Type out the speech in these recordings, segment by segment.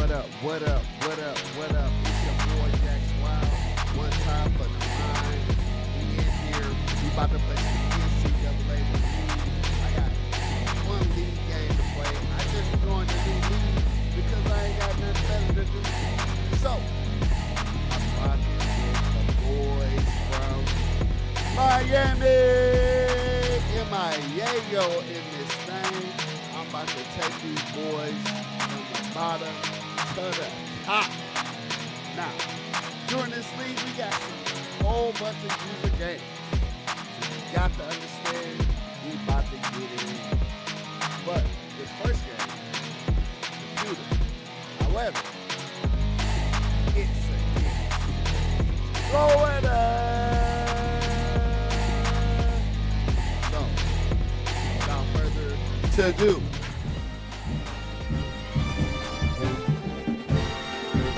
What up, what up, what up, what up? It's your boy Jax Wild. One time for the mind. We in here. We about to play some NCAA with league. I got one league game to play. I just joined the new league because I ain't got nothing better to do. So, I'm rocking with the boys from Miami. M-I-A-O in this thing. I'm about to take these boys from the bottom to the top. Now, during this league, we got a whole bunch of user games. So you got to understand, we about to get it in. But this first game, computer. However, it's a hit. Throw it up. So, without further ado,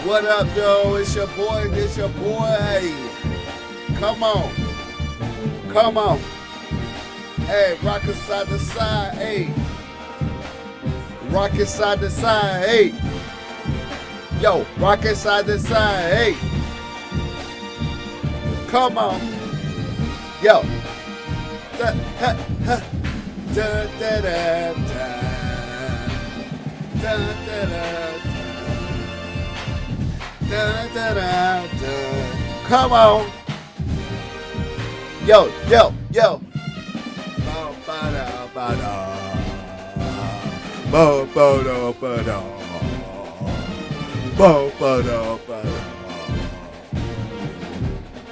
what up, though? It's your boy. It's your boy. Come on. Come on. Hey, rock it side to side. Hey. Rock it side to side. Hey. Yo, rock it side to side. Hey. Come on. Yo. Da, ha, ha. Da, da, da, da. Da, da, da. Da, da, da, da. Come on. Yo, yo, yo. Ba, ba, da, ba, da. Ba, ba, da, ba, da. Ba, ba, da, ba, da.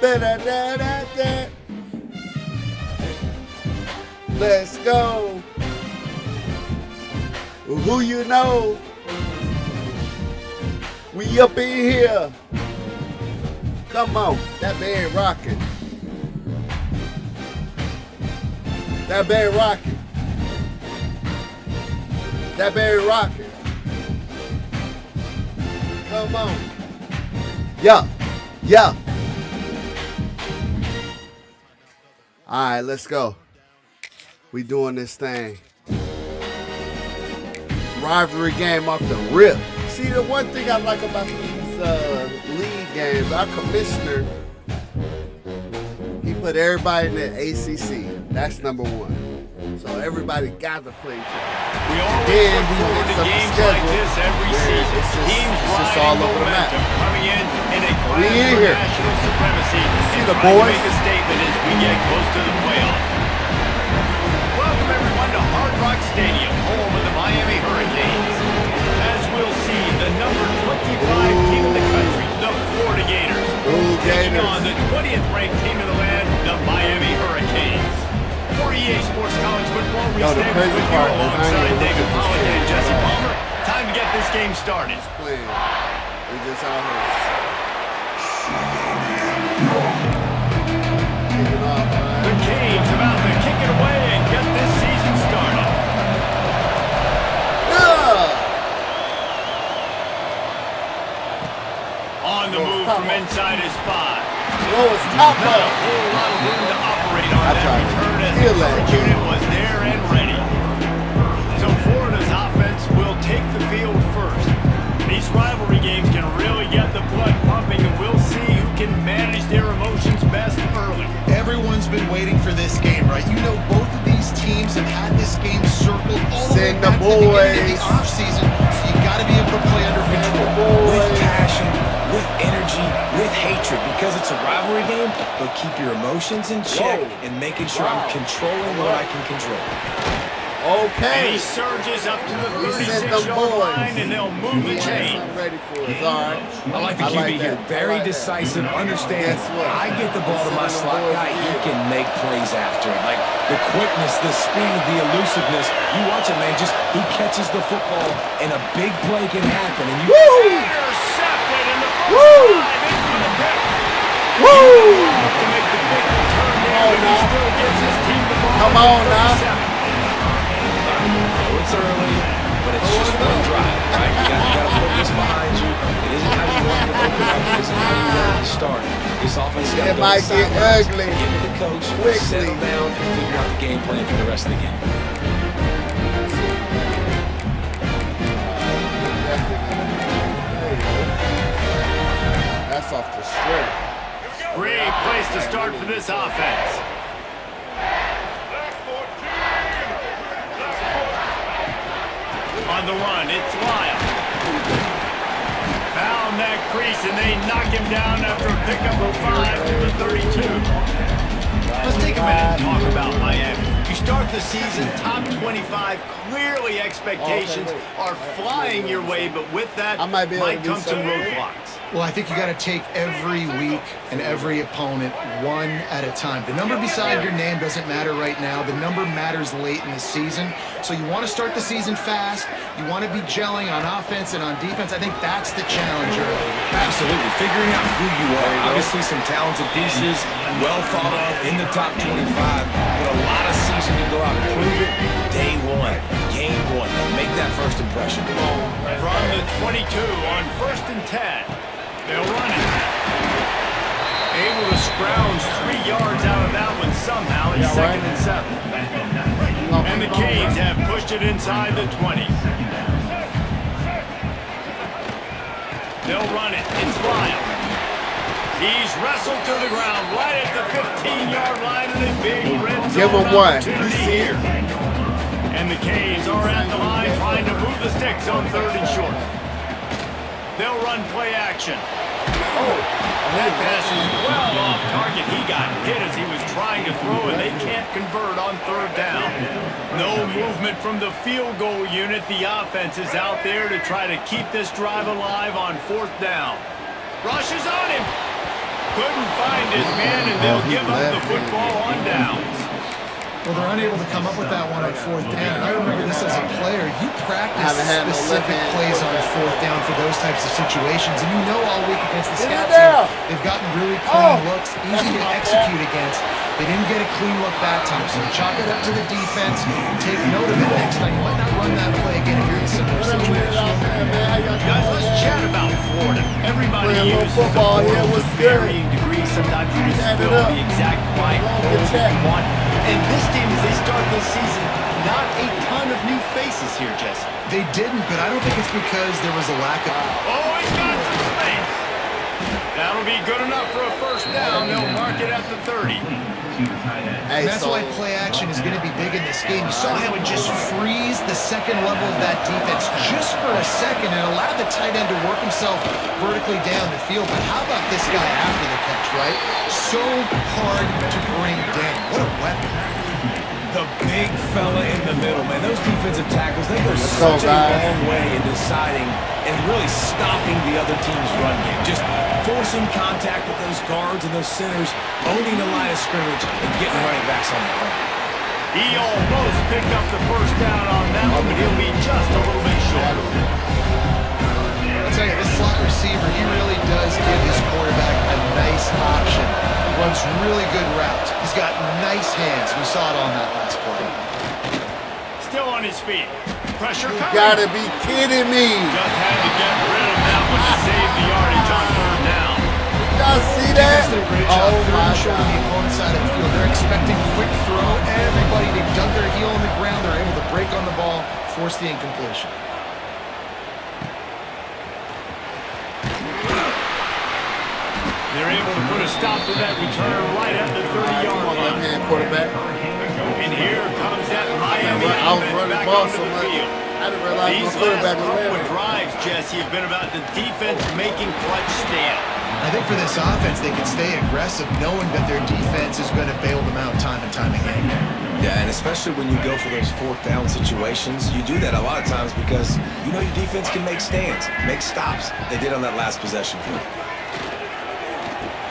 Da, da, da, da, da. Let's go. Who you know? We up in here. Come on. That band rocking. That band rocking. That band rocking. Come on. Yeah. Yeah. All right, let's go. We doing this thing. Rivalry game off the rip. See, the one thing I like about these league games, our commissioner, he put everybody in the ACC. That's number one. So everybody got to play each other. We always look forward to games like this every season. Teams all riding over the map. momentum, coming in a We clash in for here. national supremacy. See and the trying to boys? make a statement as we get close to the playoffs. Welcome everyone to Hard Rock Stadium, home of the Miami Hurricanes. As we'll see, the number 25 team in the country, the Florida Gators, taking on the 20th ranked team in the land, the Miami Hurricanes. For EA Sports College Football, we Yo, the stay crazy with you part is I ain't alongside even David looked at this Pollack and game. Jesse Palmer. Time to get this game started. Playing. We just out here. Kicking off, man. The Canes about to kick it away and get this season started. On the move from inside his spot. Lowest top Not a up. whole lot of room to operate on I that tried to return as feel the that. coverage unit was there and ready. So Florida's offense will take the field first. These rivalry games can really get the blood pumping, and we'll see who can manage their emotions best early. Everyone's been waiting for this game, right? You know, both of these teams have had this game circled all the way Send the back to the beginning boys. of the offseason, so you got to be able to play under control. With passion, with energy, with hatred, because it's a rivalry game, but keep your emotions in check and making sure I'm controlling what I can control. And Okay. he surges up to the We sent them 36-yard boys. line, and they'll move the chain. I'm ready for it. It's all right. I like the I QB like here. that. Very I like that. decisive. Understand, Guess what? I get the ball to my Send them slot boys guy. in. He can make plays after it. Like the quickness, the speed, the elusiveness. You watch it, man. Just he catches the football, and a big play can happen. And you. Intercepted in the first Woo! drive into the pick. Woo! To make the big return there, on but he now. still gives his team the ball. Come on now. It's early, but it's just one drive, right? You got to put this behind you. It isn't how you want to open up. It isn't how you want to start. This offense got to It go might get sidelines, ugly give it to coach, quickly. settle down, and figure out the game plan for the rest of the game. this offense. On the run, it's Lyle. Found that crease, and they knock him down after a pickup of 5 to the 32. Let's take a minute and talk about Miami. You start the season top 25. Clearly, expectations are flying your way, but with that might come some roadblocks. Well, I think you got to take every week and every opponent one at a time. The number beside your name doesn't matter right now. The number matters late in the season. So you want to start the season fast. You want to be gelling on offense and on defense. I think that's the challenge early. Absolutely. Figuring out who you are. Obviously, some talented pieces, well thought of in the top 25, but a lot of season to go out and prove it. Day one, game one. Make that first impression. From the 22 on 1st and 10. They'll run it. Able to scrounge 3 yards out of that one somehow. It's 2nd and 7. And the Canes have pushed it inside the 20. They'll run it. It's Lyle. He's wrestled to the ground right at the 15-yard line, and a big red zone opportunity here. And the Canes are at the line trying to move the sticks on 3rd and short. They'll run play action. That pass is well off target. He got hit as he was trying to throw, and they can't convert on 3rd down. No movement from the field goal unit. The offense is out there to try to keep this drive alive on 4th down. Rushes on him. Couldn't find his man, and they'll give up the football on downs. Well, they're unable to come up with that one on 4th down. And I remember this as a player. You practice specific plays on 4th down for those types of situations. And you know all week against the Scouts, they've gotten really clean looks, easy to execute against. They didn't get a clean look that time. So chalk it up to the defense. Take note of it next time. You might not run that play again if you're in a similar situation. Guys, let's chat about Florida. Everybody uses football here to varying degrees. Sometimes you just feel the exact right goal you want. And this team, as they start this season, not a ton of new faces here, Jesse. They didn't, but I don't think it's because there was a lack of... Oh, he's got some space. That'll be good enough for a 1st down. They'll mark it at the 30. And that's why play action is going to be big in this game. You saw how it just frees the second level of that defense just for a second and allowed the tight end to work himself vertically down the field. But how about this guy after the catch, right? So hard to bring down. What a weapon. The big fella in the middle, man. Those defensive tackles, they go such a long way in deciding and really stopping the other team's run game. Just forcing contact with those guards and those centers, owning the line of scrimmage, and getting running backs on the ground. He almost picked up the 1st down on that one, but he'll be just a little bit short. I'll tell you, this slot receiver, he really does give his quarterback a nice option. He runs really good routes. He's got nice hands. We saw it on that last play. Still on his feet. Pressure coming. You gotta be kidding me. Just had to get rid of that one to save the yardage on 3rd down. Y'all see that? They did a great job throwing short on the opponent's side of the field. They're expecting quick throw. Everybody, they dug their heel on the ground. They're able to break on the ball, force the incompletion. They're able to put a stop to that return right at the 30-yard line. Quarterback. And here comes that Miami I was offense running back ball onto so the much. field. I didn't realize These my quarterback last was couple there. of drives, Jesse, have been about the defense making clutch stand. I think for this offense, they can stay aggressive knowing that their defense is going to bail them out time and time again. Yeah, and especially when you go for those 4th down situations, you do that a lot of times because you know your defense can make stands, make stops. They did on that last possession.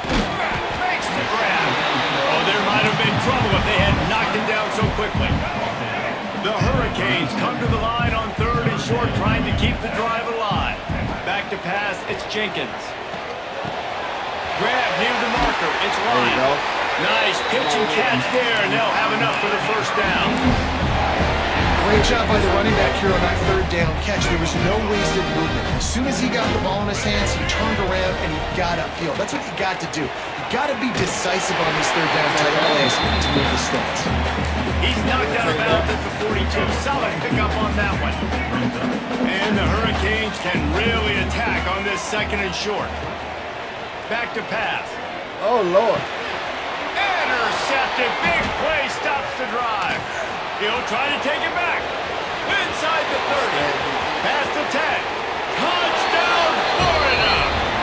Makes the grab. Oh, there might have been trouble if they had knocked it down so quickly. The Hurricanes come to the line on 3rd and short, trying to keep the drive alive. Back to pass, it's Jenkins. Grab near the marker, it's Lyle. Nice pitch and catch there, and they'll have enough for the 1st down. Great job by the running back here on that 3rd down catch. There was no wasted movement. As soon as he got the ball in his hands, he turned around and he got upfield. That's what you got to do. You got to be decisive on these 3rd down type plays to move the sticks. He's knocked out of bounds at the 42. Solid pickup on that one. And the Hurricanes can really attack on this 2nd and short. Back to pass. Oh, Lord. And fantastic big play stops the drive. He'll try to take it back. Inside the 30. Past the 10. Touchdown, Florida.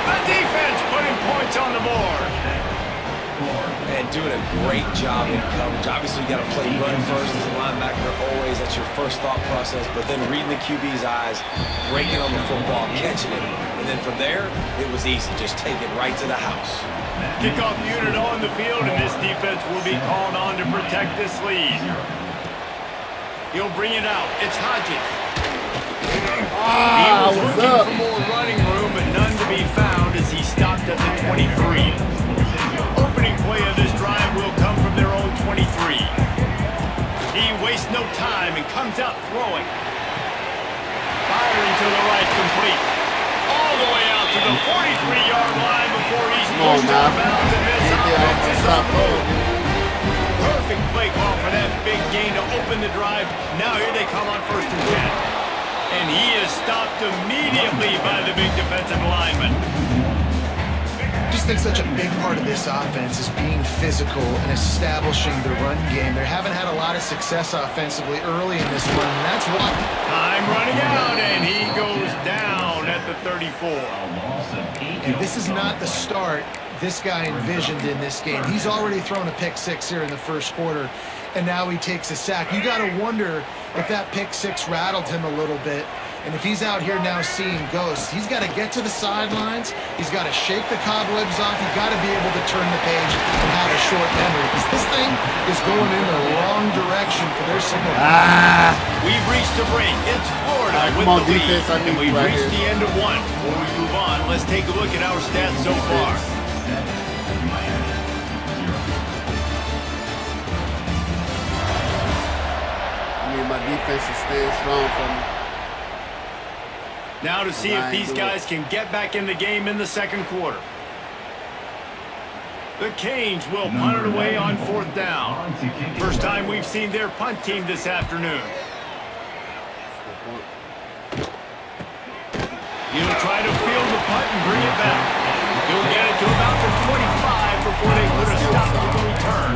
The defense putting points on the board. And doing a great job in coverage. Obviously, you got to play run first as a linebacker always. That's your first thought process. But then reading the QB's eyes, breaking on the football, catching it. And then from there, it was easy. Just take it right to the house. Kickoff unit on the field, and this defense will be called on to protect this lead. He'll bring it out. It's Hodges. He was looking for more running room, but none to be found as he stopped at the 23. Opening play of this drive will come from their own 23. He wastes no time and comes out throwing. Firing to the right, complete. All the way out to the 43-yard line before he's pushed out of bounds, and this offense is on the move. Perfect play call for that big gain to open the drive. Now here they come on 1st and 10. And he is stopped immediately by the big defensive lineman. I just think such a big part of this offense is being physical and establishing the run game. They haven't had a lot of success offensively early in this run, and that's why. Time running out, and he goes down at the 34. And this is not the start this guy envisioned in this game. He's already thrown a pick six here in the first quarter, and now he takes a sack. You got to wonder if that pick six rattled him a little bit. And if he's out here now seeing ghosts, he's got to get to the sidelines. He's got to shake the cobwebs off. He's got to be able to turn the page and have a short memory, because this thing is going in the wrong direction for their signal. We've reached the break. It's Florida with the lead, and we've reached the end of one. Before we move on, let's take a look at our stats so far. My defense is staying strong for me. Now to see if these guys can get back in the game in the second quarter. The Canes will punt it away on 4th down. First time we've seen their punt team this afternoon. He'll try to field the punt and bring it back. He'll get it to about the 25 before they put a stop to the return.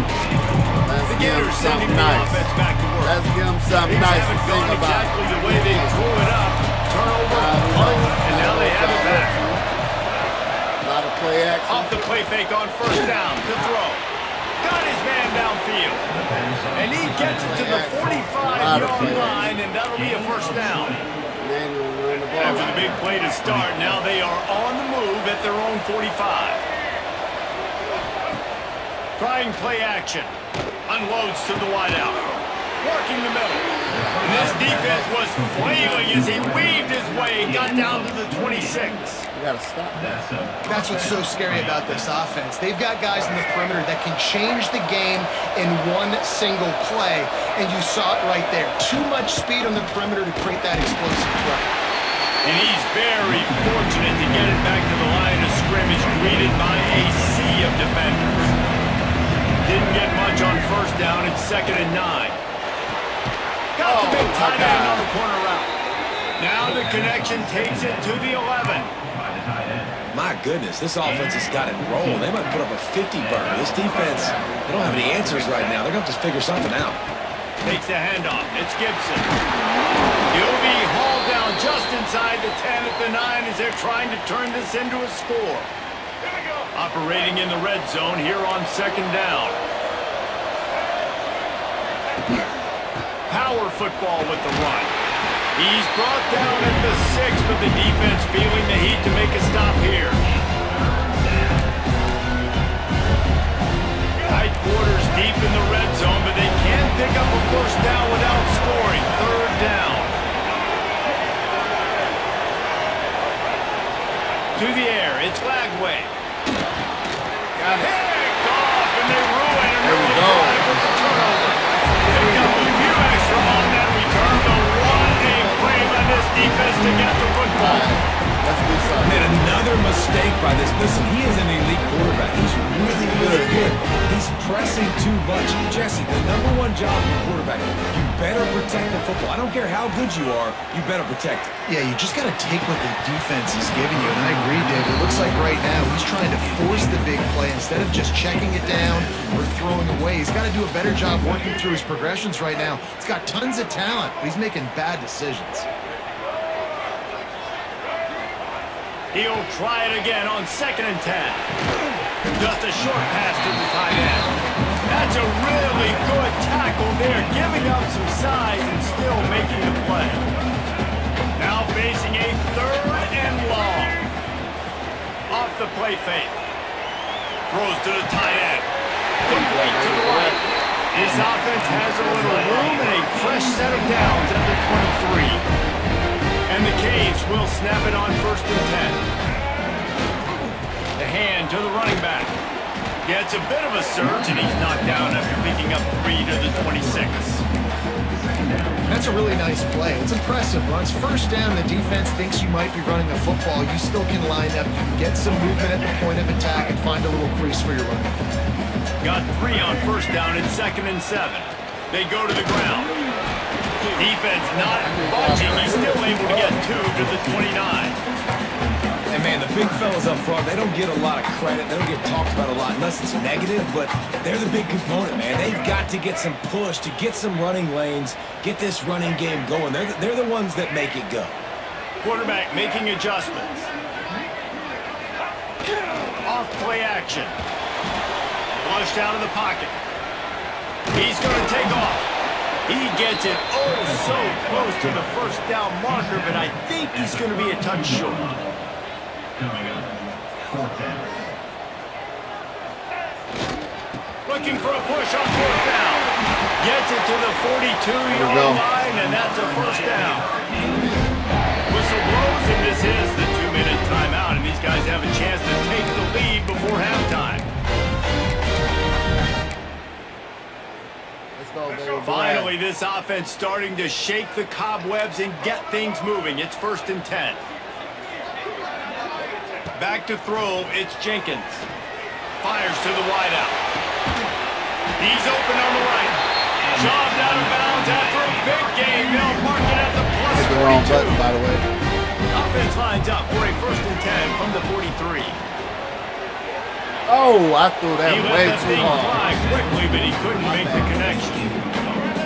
The Gators sending the offense back to work. Let's give them something nice to think about. Exactly the way they drew it up. Turnover, punt, and now they have it back. A lot of play action. Off the play fake on 1st down to throw. Got his man downfield. And he gets it to the 45-yard line, and that'll be a 1st down. After the big play to start, now they are on the move at their own 45. Trying play action. Unloads to the wideout. Working the middle. And this defense was flailing as he weaved his way. Got down to the 26. You gotta stop that. That's what's so scary about this offense. They've got guys in the perimeter that can change the game in one single play, and you saw it right there. Too much speed on the perimeter to create that explosive play. And he's very fortunate to get it back to the line of scrimmage, greeted by a sea of defenders. Didn't get much on 1st down. It's 2nd and 9. Got the big tight end on the corner route. Now the connection takes it to the 11. My goodness, this offense has got it rolling. They might put up a 50-burner. This defense, they don't have any answers right now. They're going to have to figure something out. Takes the handoff. It's Gibson. He'll be hauled down just inside the 10 at the 9 as they're trying to turn this into a score. Operating in the red zone here on 2nd down. Power football with the run. He's brought down at the 6, but the defense feeling the heat to make a stop here. Tight quarters deep in the red zone, but they can't pick up a 1st down without scoring. 3rd down. To the air, it's Lagway. Got it. Picked off, and they ruin an early drive with the turnover. Picked up a few extra on that return, but what a play by this defense to get the football. Let's do something. And another mistake by this. Listen, he is an elite quarterback. He's really, really good. He's pressing too much. Jesse, the #1 job of a quarterback, you better protect the football. I don't care how good you are, you better protect it. Yeah, you just got to take what the defense is giving you, and I agree, Dave. It looks like right now he's trying to force the big play instead of just checking it down or throwing away. He's got to do a better job working through his progressions right now. He's got tons of talent, but he's making bad decisions. He'll try it again on 2nd and 10. Just a short pass to the tight end. That's a really good tackle there, giving up some size and still making the play. Now facing a 3rd and long. Off the play fake. Throws to the tight end. Complete to the right. This offense has a little room and a fresh set of downs at the 23. And the Canes will snap it on 1st and 10. The hand to the running back. Gets a bit of a surge, and he's knocked down after picking up 3 to the 26. That's a really nice play. It's impressive. Once 1st down, the defense thinks you might be running a football. You still can line up. You can get some movement at the point of attack and find a little crease for your running. Got 3 on 1st down and 2nd and 7. They go to the ground. Defense not budging. He's still able to get 2 to the 29. And man, the big fellas up front, they don't get a lot of credit. They don't get talked about a lot unless it's negative, but they're the big component, man. They've got to get some push, to get some running lanes, get this running game going. They're the ones that make it go. Quarterback making adjustments. Off play action. Flushed out of the pocket. He's going to take off. He gets it so close to the 1st down marker, but I think he's going to be a touch short. Looking for a push on 4th down. Gets it to the 42-yard line, and that's a 1st down. Whistle blows, and this is the 2-minute timeout, and these guys have a chance to take the lead before halftime. Finally, this offense starting to shake the cobwebs and get things moving. It's 1st and 10. Back to throw, it's Jenkins. Fires to the wideout. He's open on the right. Shoved out of bounds after a big game. They'll mark it at the plus 42. The wrong button, by the way. Offense lines up for a 1st and 10 from the 43. Oh, I threw that way too hard. Fly quickly, but he couldn't make the connection.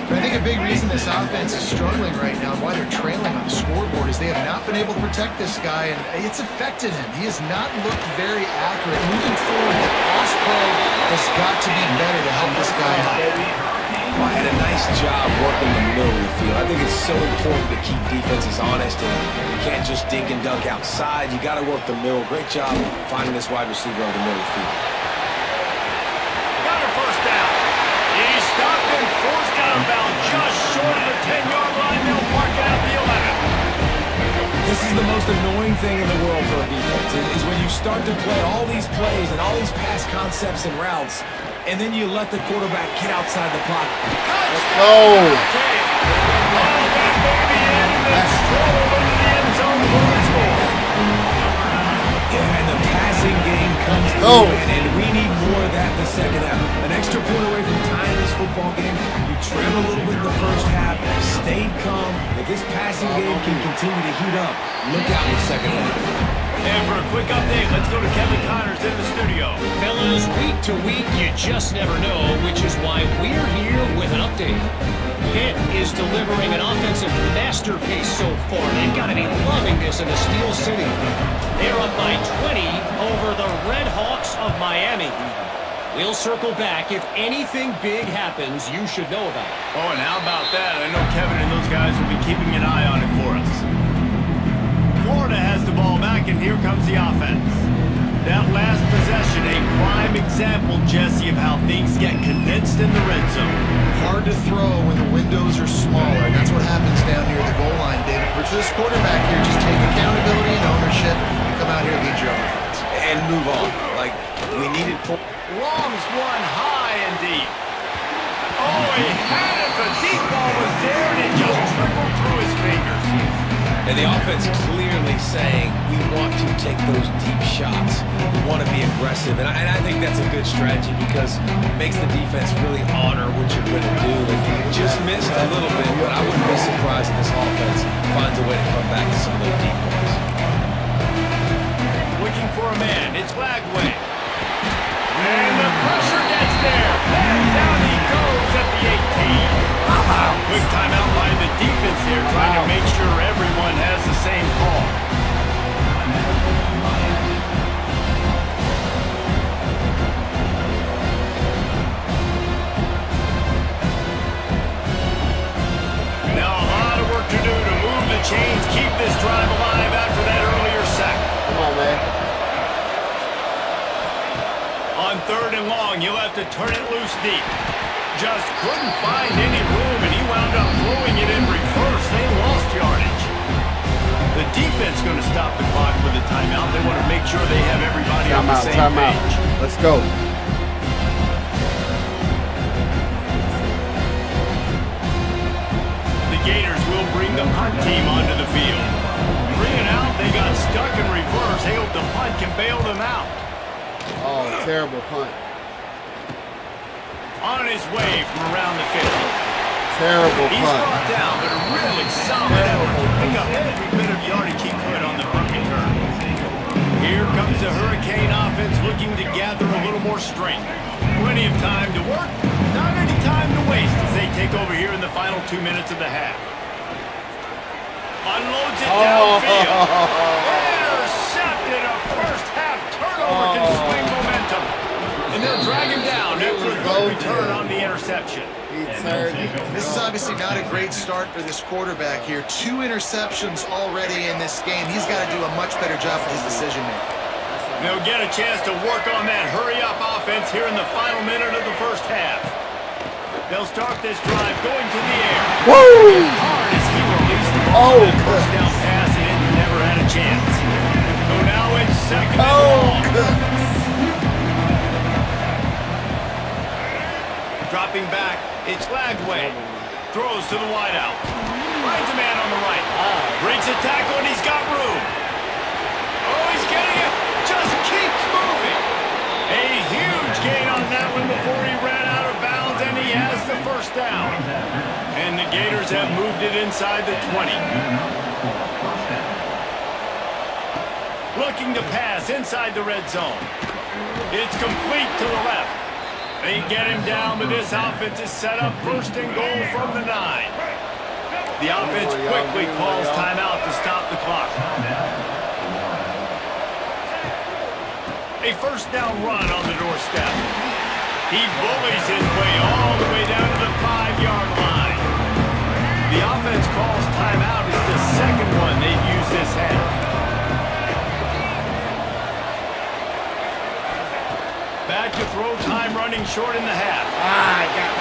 I think a big reason this offense is struggling right now, why they're trailing on the scoreboard, is they have not been able to protect this guy, and it's affected him. He has not looked very accurate. Moving forward, the pass play has got to be better to help this guy out. Well, had a nice job working the middle of the field. I think it's so important to keep defenses honest, and you can't just dink and dunk outside. You got to work the middle. Great job finding this wide receiver on the middle of the field. Got a 1st down. He's stopped and forced out of bounds just short of the 10-yard line. They'll mark it at the 11. This is the most annoying thing in the world for a defense, is when you start to play all these plays and all these pass concepts and routes, and then you let the quarterback get outside the pocket. Let's go. Let's throw into the end zone for the score. Yeah, and the passing game comes through, and we need more of that in the 2nd half. An extra point away from tying this football game. You trim a little bit in the 1st half, stayed calm. If this passing game can continue to heat up, look out in the 2nd half. And for a quick update, let's go to Kevin Connors in the studio. Fellas, week to week, you just never know, which is why we're here with an update. Pitt is delivering an offensive masterpiece so far. They've got to be loving this in the Steel City. They're up by 20 over the Red Hawks of Miami. We'll circle back. If anything big happens, you should know about it. Oh, and how about that? I know Kevin and those guys will be keeping an eye on it for us. Florida has the ball back, and here comes the offense. That last possession, a prime example, Jesse, of how things get condensed in the red zone. Hard to throw when the windows are smaller, and that's what happens down near the goal line, David. For this quarterback here, just take accountability and ownership and come out here and lead your offense. And move on. Like, we needed... Long's one high and deep. Oh, he had it. The deep ball was there, and it just trickled through his fingers. And the offense clearly saying, we want to take those deep shots. We want to be aggressive. And I think that's a good strategy because it makes the defense really honor what you're going to do. And just missed a little bit, but I wouldn't be surprised if this offense finds a way to come back to some of those deep balls. Looking for a man. It's Lagway. And the pressure gets there. And down he goes at the 18. Quick timeout by the defense here, trying to make sure everyone has the same call. Now a lot of work to do to move the chains, keep this drive alive after that earlier sack. Come on, man. On 3rd and long, you'll have to turn it loose deep. Just couldn't find any room, and he wound up throwing it in reverse. They lost yardage. The defense going to stop the clock with a timeout. They want to make sure they have everybody on the same page. Let's go. The Gators will bring the punt team onto the field. Bring it out. They got stuck in reverse. They hope the punt can bail them out. Oh, terrible punt. On his way from around the 50. Terrible He's punt. brought down, but a really solid effort to pick up every bit of yardage he could on the punt return. Here comes the Hurricane offense looking to gather a little more strength. Plenty of time to work, not any time to waste as they take over here in the final 2 minutes of the half. Unloads it downfield. Intercepted. A first half turnover can swing momentum. And they'll drag him down after a good return on the interception. This is obviously not a great start for this quarterback here. 2 interceptions already in this game. He's got to do a much better job with his decision making. They'll get a chance to work on that hurry-up offense here in the final minute of the first half. They'll start this drive going to the air. Woo! Hard as he released the ball on that first down pass, and it never had a chance. So now it's 2nd and long. Dropping back, it's Lagway. Throws to the wideout. Finds a man on the right. Breaks a tackle, and he's got room. Oh, he's getting it. Just keeps moving. A huge gain on that one before he ran out of bounds, and he has the first down. And the Gators have moved it inside the 20. Looking to pass inside the red zone. It's complete to the left. They get him down, but this offense is set up 1st and goal from the 9. The offense quickly calls timeout to stop the clock. A first down run on the doorstep. He bullies his way all the way down to the 5-yard line. The offense calls timeout. It's the second one they've used this half. Back to throw time running short in the half.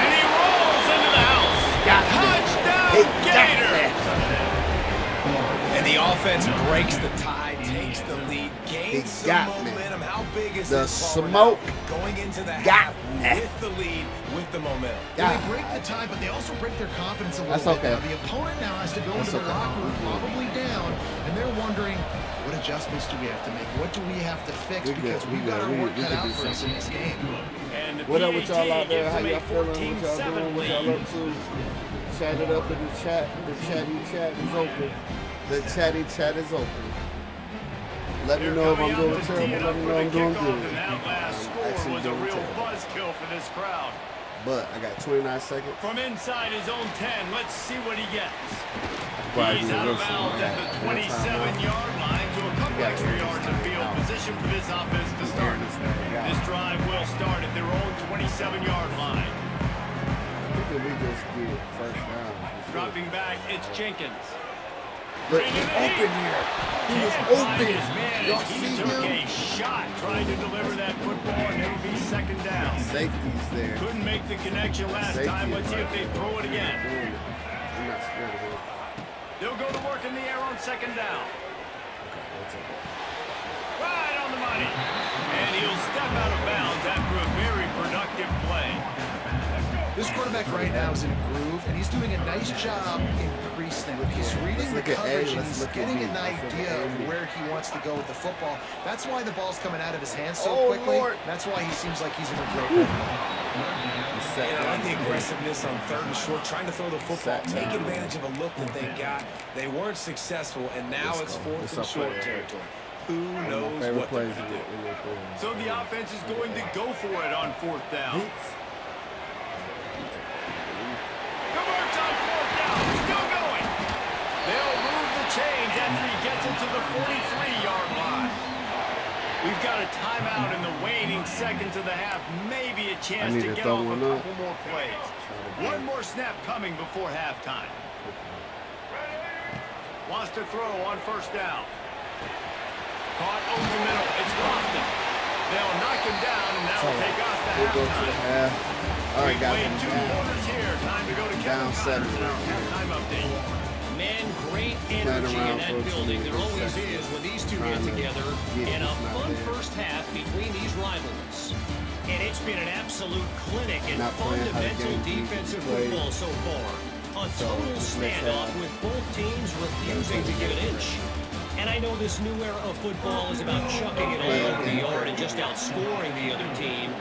And he rolls into the house. Touchdown, Gators! And the offense breaks the tie, takes the lead, gains some momentum. How big is the this ball smoke now? Going into the half with the lead, with the momentum. They break the tie, but they also break their confidence a little That's bit. okay. Now, the opponent now has to go into the locker room, probably down, and they're wondering, what adjustments do we have to make? What do we have to fix? Because we've got our work cut out for us in this game. What up with y'all out there? How y'all feeling? What y'all doing? What y'all up to? Chat it up in the chat. The chatty chat is open. The chatty chat is open. Let me know if I'm doing terrible. Let me know I'm doing good. That last score was a real buzzkill for this crowd. But I got 29 seconds. From inside his own 10, let's see what he gets. Right, He's out of bounds at the 27-yard line to a couple extra yards of field position for this offense to start. This drive will start at their own 27-yard line. I think we just get first down. Dropping back, it's Jenkins. Look, he's open here. He is open. Y'all He see took him? a shot trying to deliver that football, and it'll be 2nd down. Safety's there. Couldn't make the connection last time. Let's see if they throw it again. I'm not scared of him. They'll go to work in the air on 2nd down. Right on the money. And he'll step out of bounds after a very productive play. This quarterback right now is in a groove, and he's doing a nice job increasing. He's reading the coverage, and he's getting an idea of where he wants to go with the football. That's why the ball's coming out of his hands so quickly. That's why he seems like he's in a great rhythm. I like the aggressiveness on 3rd and short, trying to throw the football, take advantage of a look that they got. They weren't successful, and now it's 4th and short territory. Who knows what they're going to do? So the offense is going to go for it on 4th down. Converts on 4th down. Still going. They'll move the chains after he gets it to the 43-yard line. We've got a timeout in the waning seconds of the half. Maybe a chance to get off a couple more plays. One more snap coming before halftime. Wants to throw on 1st down. Caught over the middle. It's Lofton. They'll knock him down, and that will take us to halftime. All right, guys. We've played 2 quarters here. Time to go to Down 7. halftime update. Man, great energy in that building. There always is when these two get together in a fun first half between these rivalries. And it's been an absolute clinic in fundamental defensive football so far. A total standoff with both teams refusing to give an inch. And I know this new era of football is about chucking it all over the yard and just outscoring the other team.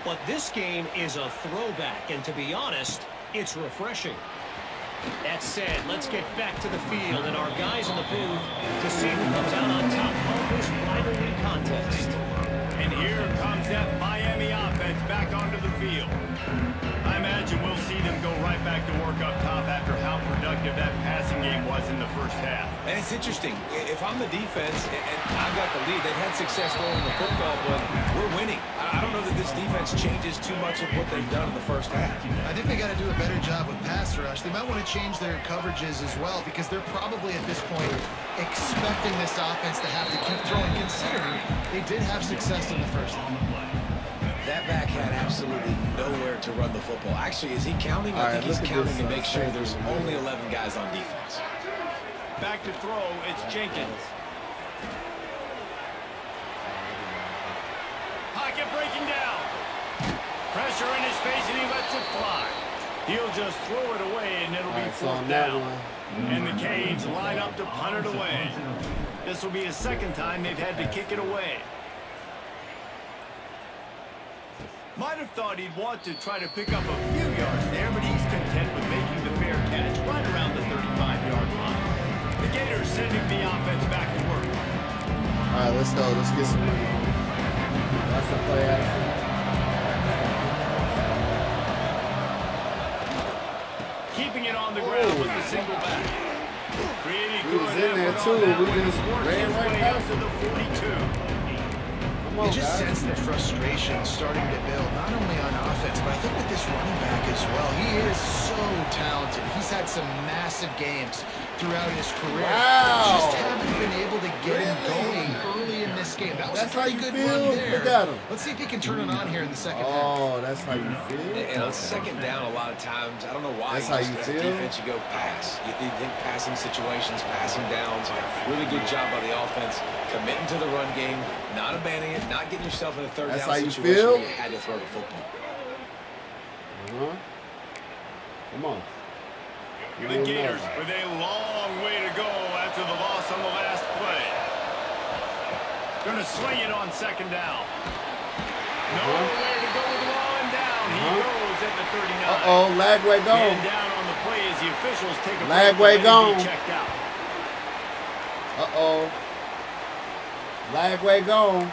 But this game is a throwback, and to be honest, it's refreshing. That said, let's get back to the field and our guys in the booth to see who comes out on top of this rivalry contest. And here comes that Miami offense back onto the field. I imagine we'll see them go right back to work up top after how productive that passing game was in the first half. And it's interesting. If I'm the defense and I've got the lead, they've had success throwing the football, but we're winning. I don't know that this defense changes too much of what they've done in the first half. I think they got to do a better job with pass rush. They might want to change their coverages as well, because they're probably at this point expecting this offense to have to keep throwing, considering they did have success in the first half. That back had absolutely nowhere to run the football. Actually, is he counting? I think he's counting to make sure there's only 11 guys on defense. Back to throw, it's Jenkins. Pocket breaking down. Pressure in his face, and he lets it fly. He'll just throw it away, and it'll be 4th down. And the Canes line up to punt it away. This will be the 2nd time they've had to kick it away. Might have thought he'd want to try to pick up a few yards there, but he's content with making the fair catch right around the 35-yard line. The Gators sending the offense back to work. All right, let's go. Let's get some money. That's the play action. Keeping it on the ground with the single back. Pretty He good was in there, effort on too. that We one. just Worked ran his right way past up to the 42. You just sense the frustration starting to build, not only on offense, but I think with this running back as well. He is so talented. He's had some massive games throughout his career. Wow. Just haven't been able to get him going early in this game. That was That's a pretty how you good feel? run there. Look at him. Let's see if he can turn it on here in the second half. Oh, that's how you feel? And on 2nd down, a lot of times, I don't know why. That's how you as a feel? defense, you go pass. You think passing situations, passing downs. Really good job by the offense, committing to the run game, not abandoning it, not getting yourself in a 3rd That's down how you situation feel? where you had to throw the football. Come on. The Gators with a long way to go after the loss on the last play. Going to swing it on 2nd down. Nowhere to go with Wallen down. He goes at the 39. Uh-oh, Lagway gone. Man down on the play as the officials take a Lagway break gone. and be checked out. Uh-oh. Lagway gone.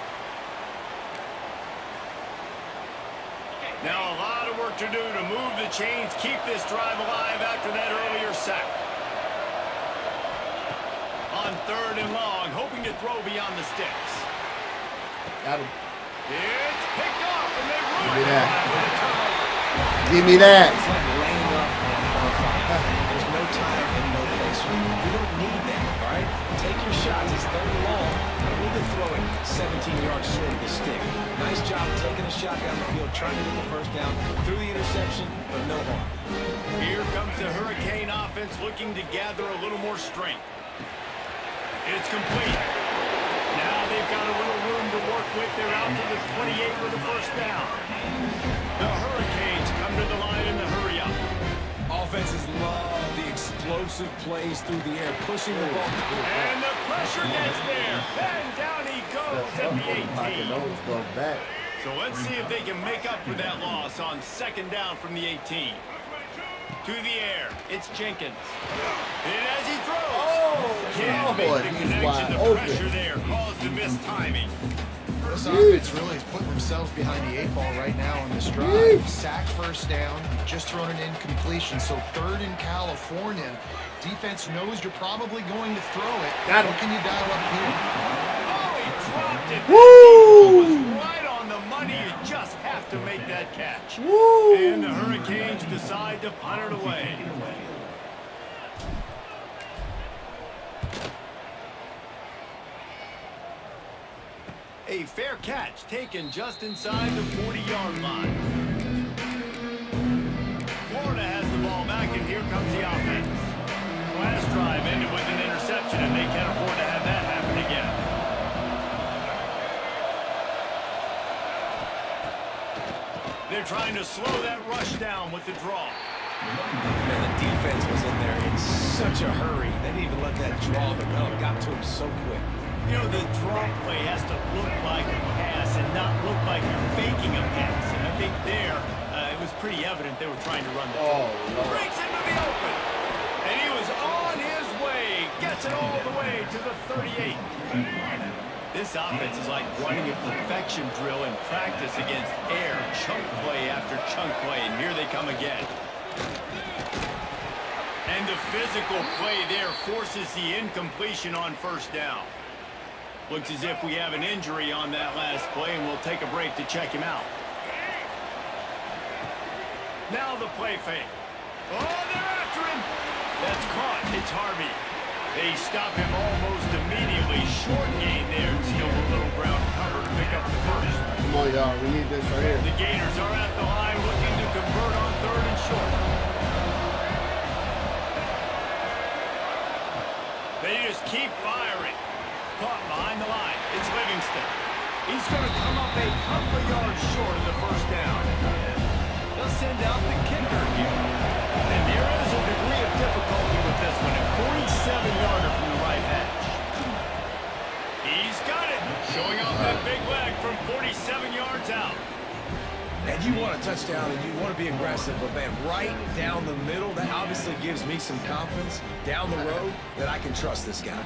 Now a lot of work to do to move the chains, keep this drive alive after that earlier sack. On 3rd and long, hoping to throw beyond the sticks. Got him. It's picked off, and they ruin Give me it that. with a turnover. Give me that. It's like laying up on a fire. There's no time and no place for you. You don't need that, all right? Take your shots. It's 3rd and long. I don't need to throw it 17 yards short of the stick. Nice job taking a shot down the field, trying to get the 1st down through the interception, but no harm. Here comes the Hurricane offense looking to gather a little more strength. It's complete. Now they've got a little room to work with. They're out to the 28 with a first down. The Hurricanes come to the line in the hurry-up. Offenses love the explosive plays through the air, pushing the ball. And the pressure gets there. And down he goes at the 18. So let's see if they can make up for that loss on second down from the 18. To the air, it's Jenkins. And as he throws, can't make the connection. The pressure there caused the mistiming. This offense really is putting themselves behind the 8 ball right now on this drive. Sack first down, just thrown an incompletion, so third in California. Defense knows you're probably going to throw it. Got him. What can you dial up here? Oh, he dropped it. Woo! That was right on the money. You just have to make that catch. Woo! And the Hurricanes decide to punt it away. A fair catch taken just inside the 40-yard line. Florida has the ball back, and here comes the offense. Last drive ended with an interception, and they can't afford to have that happen again. They're trying to slow that rush down with the draw. Man, the defense was in there in such a hurry. They didn't even let that draw develop. Got to him so quick. You know, the draw play has to look like a pass and not look like you're faking a pass. And I think there, it was pretty evident they were trying to run the ball. Breaks into the open. And he was on his way. Gets it all the way to the 38. This offense is like running a perfection drill in practice against air. Chunk play after chunk play. And here they come again. And the physical play there forces the incompletion on first down. Looks as if we have an injury on that last play, and we'll take a break to check him out. Now the play fake. Oh, they're after him. That's caught. It's Harvey. They stop him almost immediately. Short gain there. Still a little ground cover to pick up the first. Come on, y'all. We need this right here. The Gators are at the line looking to convert on third and short. They just keep firing. Caught behind the line. It's Livingston. He's going to come up a couple of yards short of the first down. They'll send out the kicker here. And there is a degree of difficulty with this one. A 47-yarder from the right hash. He's got it. Showing off that big leg from 47 yards out. And you want a touchdown and you want to be aggressive, but man, right down the middle, that obviously gives me some confidence down the road that I can trust this guy.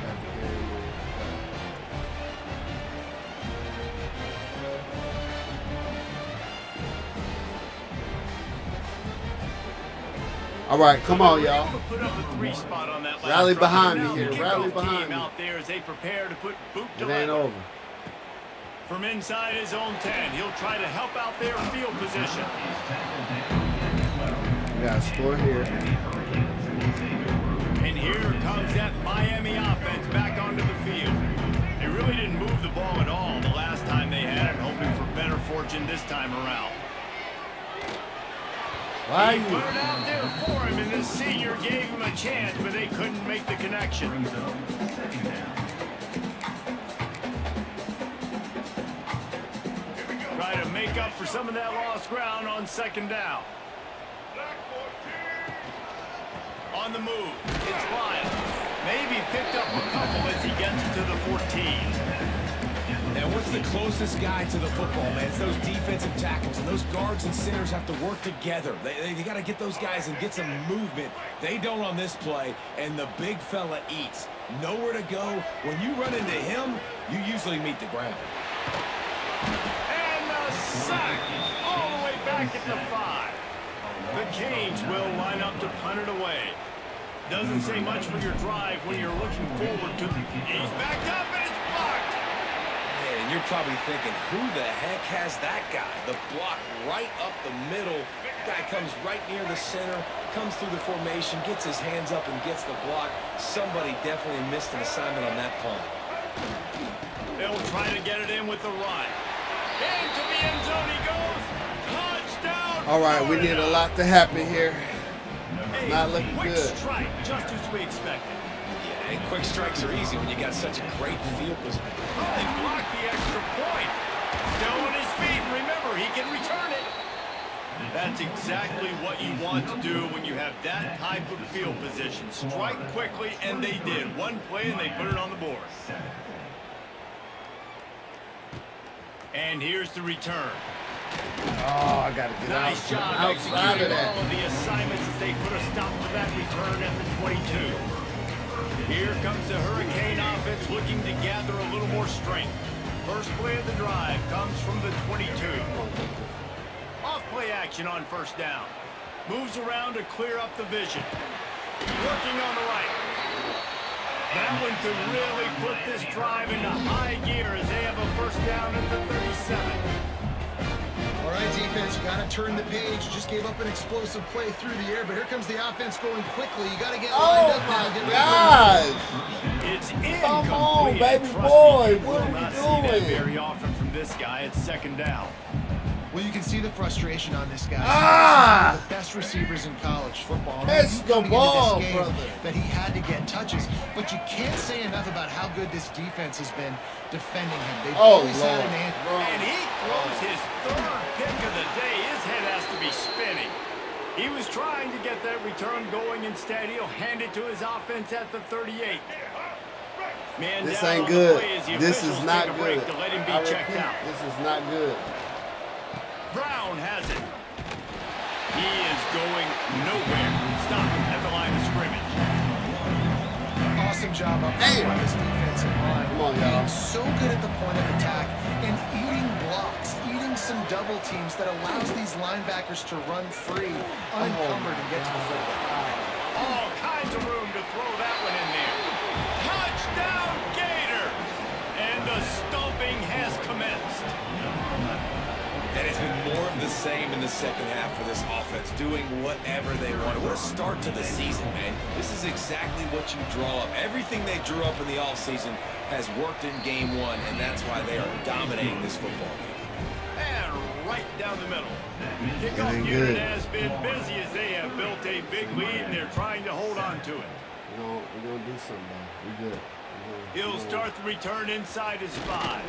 All right, come on, y'all. Put up a 3 spot on that last Rally drive. behind Now me here. the Rally kickoff behind team me. out there as they prepare to put boot to It ain't leather. over. From inside his own 10, he'll try to help out their field position. We got a score here. And here comes that Miami offense back onto the field. They really didn't move the ball at all the last time they had it, hoping for better fortune this time around. Why He you? put it out there for him, and the senior gave him a chance, but they couldn't make the connection. Try to make up for some of that lost ground on second down. On the move, it's Lyle. Maybe picked up a couple as he gets to the 14. And what's the closest guy to the football, man? It's those defensive tackles, and those guards and centers have to work together. They got to get those guys and get some movement. They don't on this play, and the big fella eats. Nowhere to go. When you run into him, you usually meet the ground. And the sack all the way back at the 5. The Canes will line up to punt it away. Doesn't say much for your drive when you're looking forward to the... He's backed up, and it's blocked. And you're probably thinking, who the heck has that guy? The block right up the middle. Guy comes right near the center, comes through the formation, gets his hands up and gets the block. Somebody definitely missed an assignment on that punt. They'll try to get it in with the run. Into the end zone he goes. Touchdown. All right, we need a lot to happen here. Hey, Not looking quick good. strike, just as we expected. Yeah, and quick strikes are easy when you got such a great field position. Oh, they blocked the extra point. Still That's exactly what you want to do when you have that type of field position. Strike quickly, and they did. One play, and they put it on the board. And here's the return. Oh, I got to get Nice out. job Outside of executing that. all of the assignments as they put a stop to that return at the 22. Here comes the Hurricane offense looking to gather a little more strength. First play of the drive comes from the 22. Off play action on first down. Moves around to clear up the vision. Working on the right. That one could really put this drive into high gear as they have a first down at the 37. All right, defense, you got to turn the page. You just gave up an explosive play through the air, but here comes the offense going quickly. You got to get lined up now. Get God. It's incomplete. Come on, And baby trust boy. me, you What will are we not see that doing? very often from this guy. It's second down. Well, you can see the frustration on this guy. Ah! The best receivers in college football. Catch He's the coming into ball, this game brother. That he had to get touches, but you can't say enough about how good this defense has been defending him. They've Oh, always had Lord. an answer. Bro. And he throws his third pick of the day. His head has to be spinning. He was trying to get that return going. Instead, he'll hand it to his offense at the 38. Man This down ain't on the good. play as the This is officials not take a break good. to let him be I checked repeat, out. this is not good. Brown has it. He is going nowhere. Stop at the line of scrimmage. Awesome job up front by this defensive line. Come on, y'all. Being so good at the point of attack and eating blocks, eating some double teams that allows these linebackers to run free, unencumbered, and get to the football. All kinds of room to throw that one in there. Touchdown, Gator! And the stomping has commenced. And it's been more of the same in the second half for this offense, doing whatever they want. What a start to the season, man. This is exactly what you draw up. Everything they drew up in the offseason has worked in game one, and that's why they are dominating this football game. And right down the middle. Kickoff Ain't unit good. has been busy as they have built a big lead, and they're trying to hold on to it. We're gonna do something, though. We're good. He'll start the return inside his 5.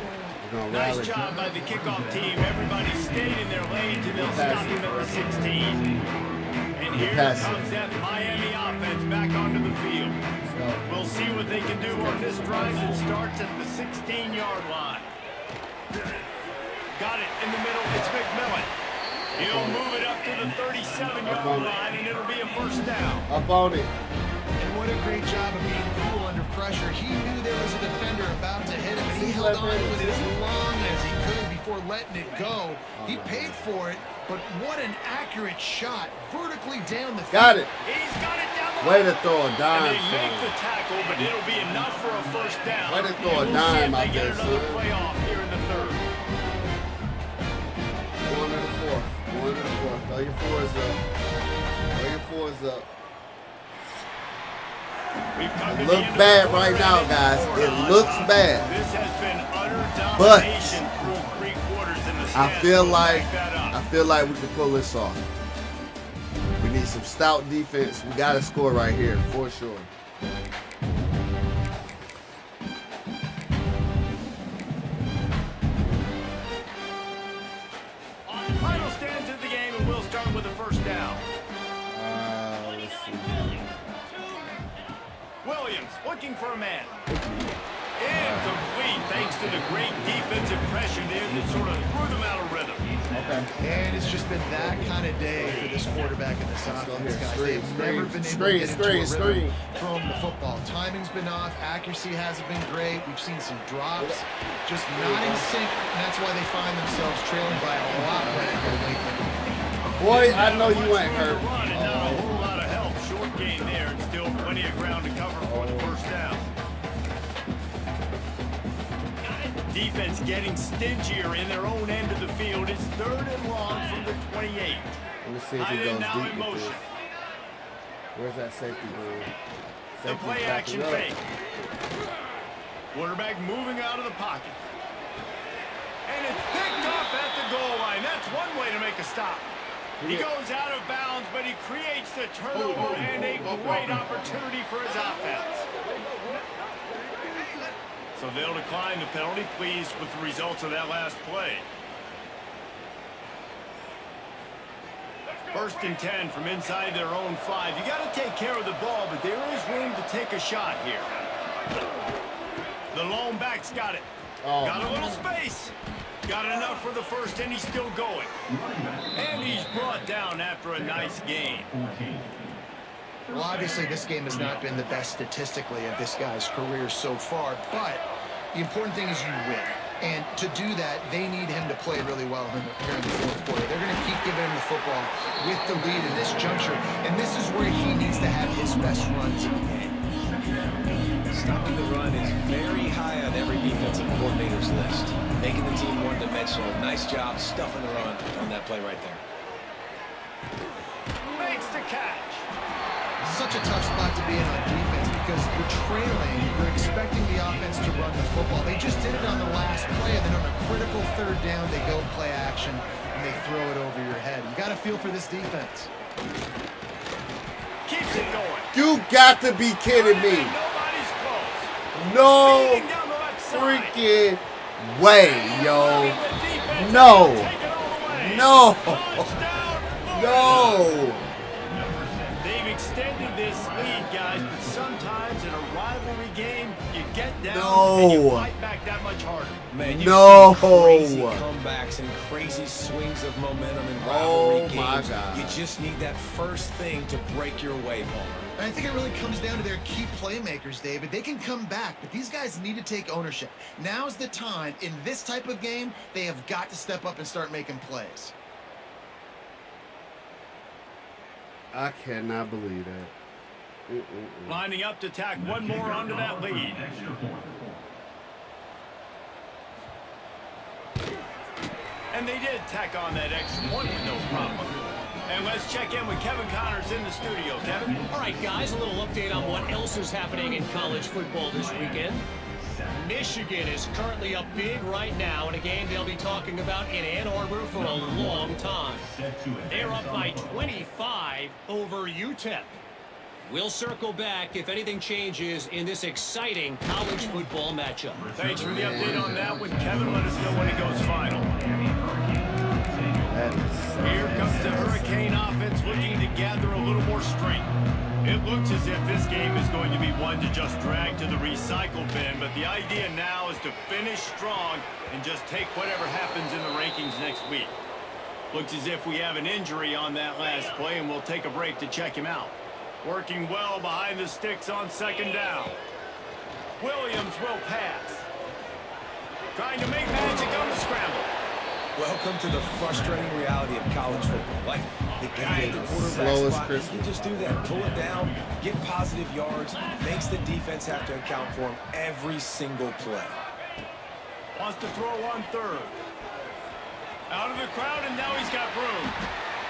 We're gonna Nice rally. job by the kickoff team. Everybody stayed in their lanes, and they'll stop him at the 16. And here pass it. comes that Miami offense back onto the field. We'll see what they can do on this drive that starts at the 16-yard line. Got it in the middle. It's McMillan. He'll move it up to the 37-yard line, and it'll be a first down. Up on it. And what a great job of being cool under pressure. He knew there was a defender about to hit him, and he held on to it as long as he could before letting it go. He paid for it, but what an accurate shot vertically down the field. Got it. He's got it down the Way to line. throw a And dime, they make the son. tackle, but it'll be enough for a first down. Way to throw a We'll dime see if out they get there, another son. play off here in the third. Going to the fourth. Going to the fourth. Throw your fours up. Throw your fours up. We've come to It the looks end of bad the right quarter, now, and guys. it's It 4 looks on top. bad. This has been utter But domination through 3 quarters in the I stats. feel Don't like back that up. we can pull this off. We need some stout defense. We got to score right here for sure. Final stands of the game, and we'll start with a first down. Let's see. Williams looking for a man. Incomplete thanks to the great defensive pressure there that sort of threw them out of rhythm. Okay. And it's just been that kind of day for this quarterback and this offense, here. guys. Screen, They've never been able to screen, get screen, into a rhythm screen. from the football. Timing's been off. Accuracy hasn't been great. We've seen some drops. Just not in sync, and that's why they find themselves trailing by a lot right here lately. Boy, I know you ain't hurt. Run and not a whole lot of help. Short gain there, and still plenty of ground to cover for the first down. Defense getting stingier in their own end of the field. It's 3rd and long from the 28. Let me see if he Tight goes end now deep in with motion. this. Where's that safety going? The play action fake. Quarterback moving out of the pocket. And it's picked off at the goal line. That's one way to make a stop. He goes out of bounds, but he creates the turnover and a great opportunity for his offense. So they'll decline the penalty, pleased with the results of that last play. First and 10 from inside their own 5. You got to take care of the ball, but there is room to take a shot here. The lone back's got it. Got a little space. Got enough for the first, and he's still going. And he's brought down after a nice gain. Well, obviously, this game has not been the best statistically of this guy's career so far, but the important thing is you win. And to do that, they need him to play really well here in the fourth quarter. They're going to keep giving him the football with the lead in this juncture, and this is where he needs to have his best runs in the game. Stopping the run is very high on every defensive coordinator's list. Making the team one-dimensional. Nice job stuffing the run on that play right there. Makes the catch. Such a tough spot to be in on defense because you're trailing, you're expecting the offense to run the football. They just did it on the last play, and then on a critical third down, they go play action, and they throw it over your head. You got to feel for this defense. Keeps it going. You got to be kidding me. Nobody's close. No Leading down the left side. freaking way, yo. No. No. No. They've extended this lead, guys, but sometimes in a rivalry game, you get down and you fight back that much harder. Man, No. see crazy comebacks and crazy swings of momentum in rivalry games. My God. You just need that first thing to break your way, Palmer. And I think it really comes down to their key playmakers, David. They can come back, but these guys need to take ownership. Now's the time. In this type of game, they have got to step up and start making plays. I cannot believe that. Lining up to tack one more onto that lead. And they did tack on that extra point with no problem. And let's check in with Kevin Connors in the studio. Kevin? All right, guys, a little update on what else is happening in college football this weekend. Michigan is currently up big right now in a game they'll be talking about in Ann Arbor for a long time. They're up by 25 over UTEP. We'll circle back if anything changes in this exciting college football matchup. Thanks for the update on that one, Kevin. Let us know when it goes final. Here comes the Hurricane offense looking to gather a little more strength. It looks as if this game is going to be one to just drag to the recycle bin, but the idea now is to finish strong and just take whatever happens in the rankings next week. Looks as if we have an injury on that last play, and we'll take a break to check him out. Working well behind the sticks on second down. Williams will pass. Trying to make magic on the scramble. Welcome to the frustrating reality of college football. Like, the guy at the quarterback Slow as spot, Christmas. he can just do that. Pull it down, get positive yards, makes the defense have to account for him every single play. Wants to throw on third. Out of the crowd, and now he's got room.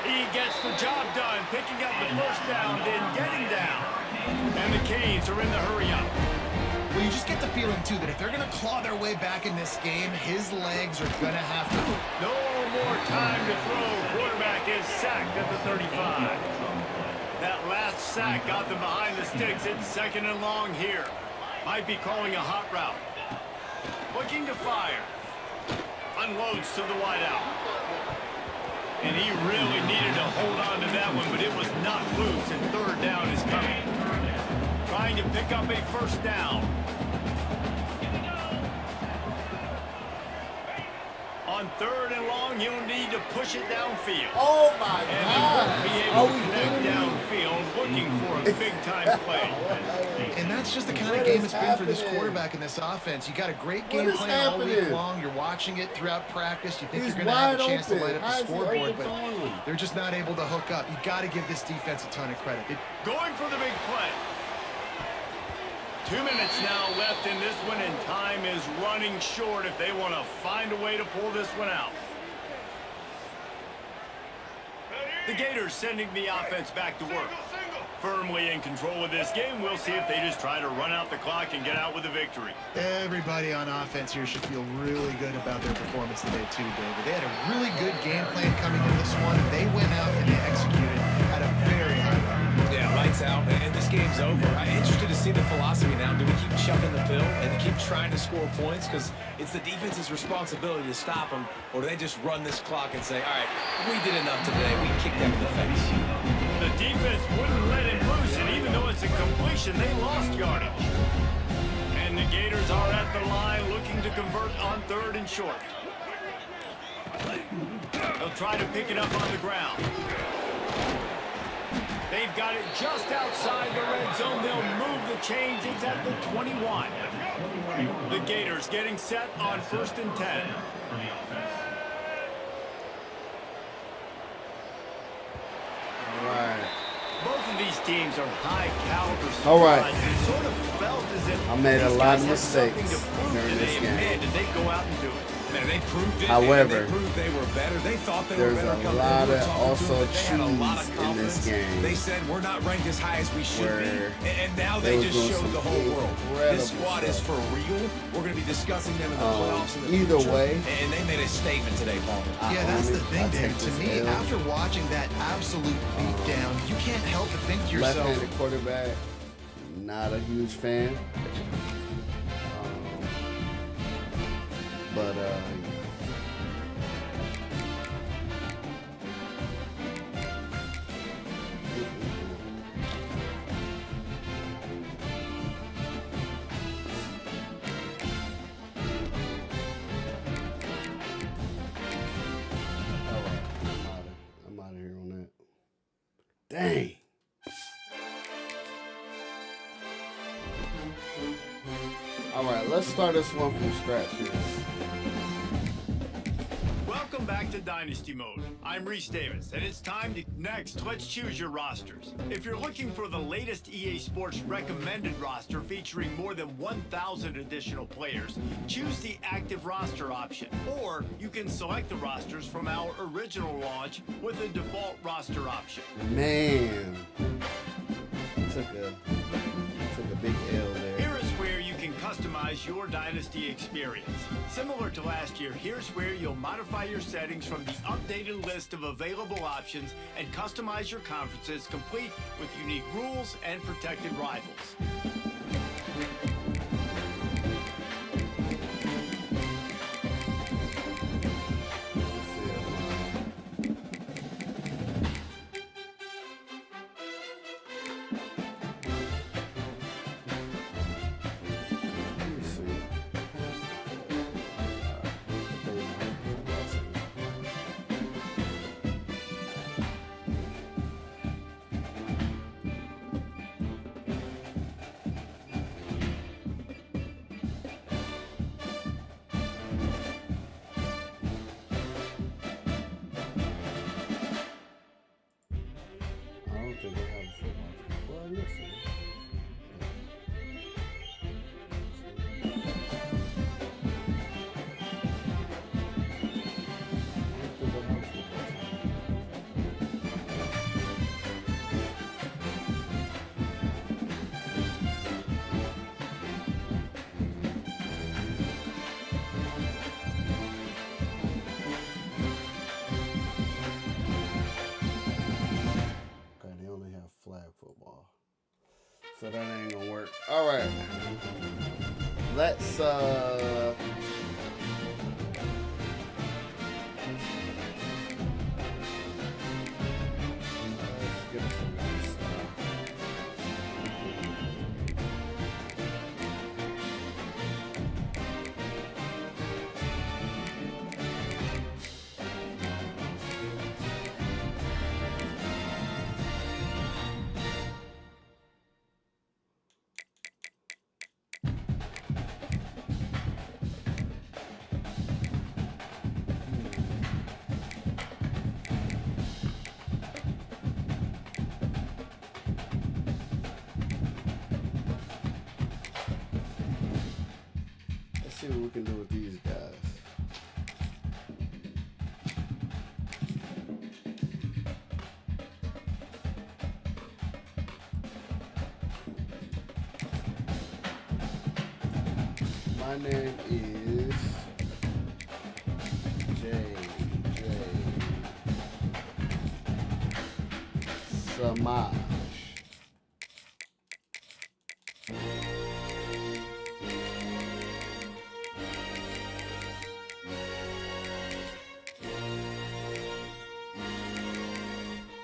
He gets the job done, picking up the first down, then getting down. And the Canes are in the hurry-up. Well, you just get the feeling, too, that if they're going to claw their way back in this game, his legs are going to have to... No more time to throw. Quarterback is sacked at the 35. That last sack got them behind the sticks. It's second and long here. Might be calling a hot route. Looking to fire. Unloads to the wideout. And he really needed to hold on to that one, but it was not loose, and third down is coming. Trying to pick up a first down. On third and long, he'll need to push it downfield. Oh my And God. he won't be able to connect downfield, looking for a big-time play. And that's just the kind of game it's been for this quarterback and this offense. You got a great game plan all week long. You're watching it throughout practice. You think you're going to have a chance to light up the scoreboard, but they're just not able to hook up. You got to give this defense a ton of credit. Going for the big play. 2 minutes now left in this one, and time is running short if they want to find a way to pull this one out. The Gators sending the offense back to work. Firmly in control of this game. We'll see if they just try to run out the clock and get out with a victory. Everybody on offense here should feel really good about their performance today, too, David. They had a really good game plan coming in this one, and they went out and they executed at a very high level. Yeah, lights out. And this this game's over. I'm interested to see the philosophy now. Do we keep chucking the pill and keep trying to score points because it's the defense's responsibility to stop them, or do they just run this clock and say, all right, we did enough today. We kicked them in the face. The defense wouldn't let it loose, and even though it's a completion, they lost yardage. And the Gators are at the line looking to convert on 3rd and short. They'll try to pick it up on the ground. They've got it just outside the red zone. They'll move the chains. It's at the 21. The Gators getting set on 1st and 10. All right. Both of these teams are high caliber squads. All right. It sort of felt as if I made a these lot guys of had something mistakes to prove during today, this and game. man, did they go out and do it. Man, they proved it. However, they proved they were better. They thought they were there's better. a lot of also they had a lot of cheese in confidence. this game. They said we're not ranked as high as we should Where be, and now they they was just doing showed some the whole world. This incredible squad is stuff. for real. We're going to be discussing them in the playoffs in the either future. way, And they made a statement today, Paul. Yeah, that's the thing, I Dave. take To this me, L. after watching that absolute beatdown, you can't help but think to yourself, left-handed quarterback, not a huge fan. But I'm out of here on that. Dang. All right, let's start this one from scratch here. Welcome back to Dynasty Mode. I'm Reese Davis, and it's time to next. Let's choose your rosters. If you're looking for the latest EA Sports recommended roster featuring more than 1,000 additional players, choose the active roster option, or you can select the rosters from our original launch with a default roster option. Man, took a big L there. Here is where you can customize your Dynasty experience. Similar to last year, here's where you'll modify your settings from the updated list of available options and customize your conferences complete with unique rules and protected rivals. So that ain't gonna work. All right. Let's get us some nice stuff. See what we can do with these guys. My name is J. Samaj.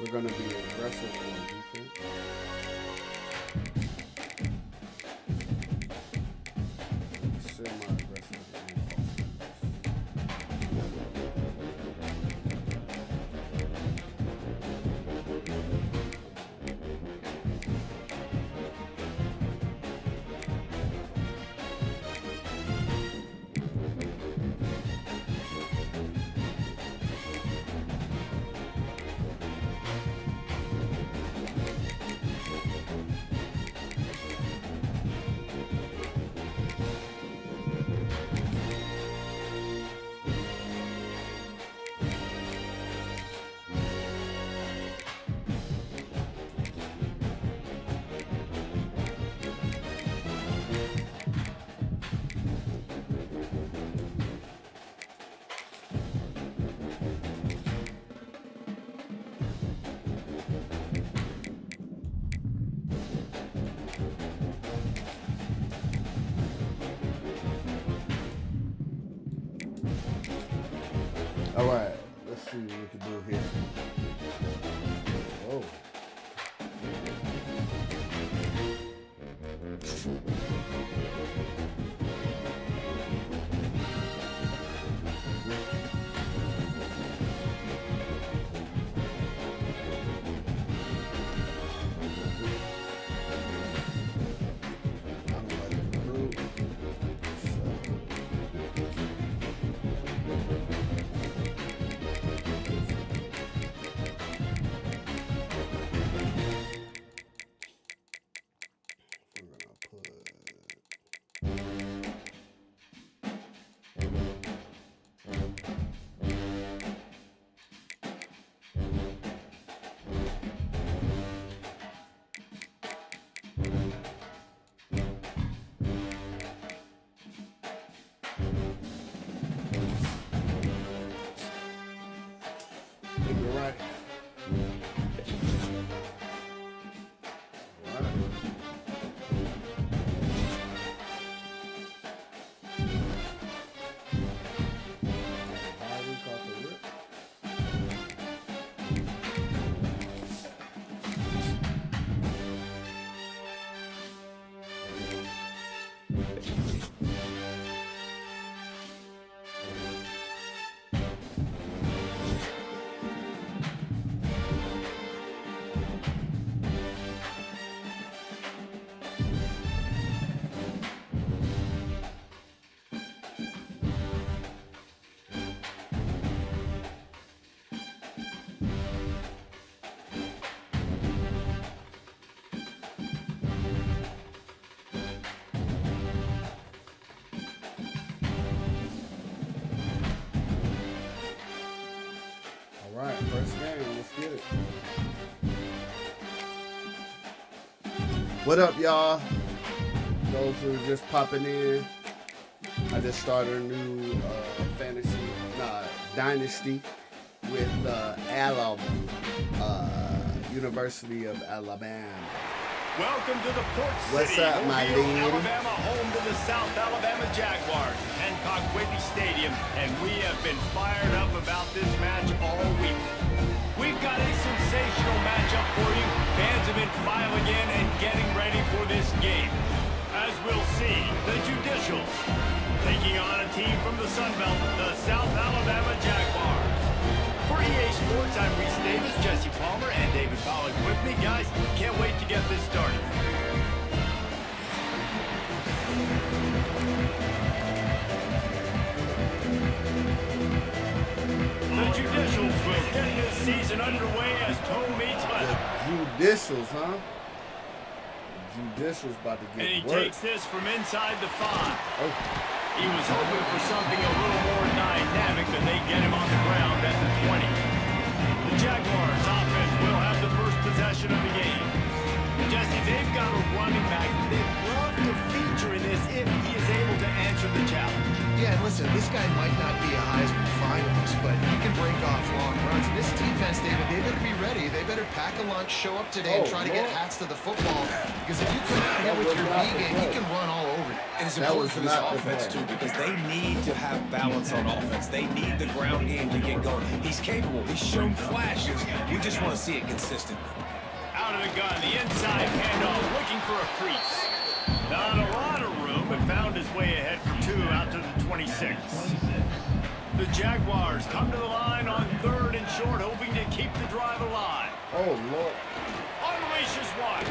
We're going to be aggressive on defense. Semi-aggressive on offense. All right, let's see what we can do here. Whoa. Right. Alright, first game, let's get it. What up, y'all? Those who are just popping in, I just started a new dynasty with University of Alabama. Welcome to the Port City, What's up, my Mobile, lady? Alabama, home to the South Alabama Jaguars, Hancock Whitney Stadium, and we have been fired up about this match all week. We've got a sensational matchup for you. Fans have been filing in and getting ready for this game. As we'll see, the Judicials taking on a team from the Sun Belt, the South Alabama Jaguars. For EA Sports, I'm Reese Davis, Jesse Palmer, and David Pollack with me. Guys, can't wait to get this started. The Judicials will get this season underway as toe meets leather. The Judicials, huh? Judicials about to get And he work. takes this from inside the 5. Oh. He was hoping for something a little more dynamic, but they get him on the ground at the 20. The Jaguars offense will have the first possession of the game. Jesse, they've got a running back they'd love to feature in this if he is able to answer the challenge. Yeah, and listen, this guy might not be a Heisman finalist, but he can break off long runs. And this defense, David, they better be ready. They better pack a lunch, show up today, and try to get hats to the football. Because if you come out here with your B game, he can run all over you. And it's important for this offense, too, because they need to have balance on offense. They need the ground game to get going. He's capable. He's shown flashes. We just want to see it consistently. Out of the gun, the inside handoff, looking for a crease. Not a lot of room, but found his way ahead for 2 out to the 26. The Jaguars come to the line on 3rd and short, hoping to keep the drive alive. Oh, Lord. Unleashes one.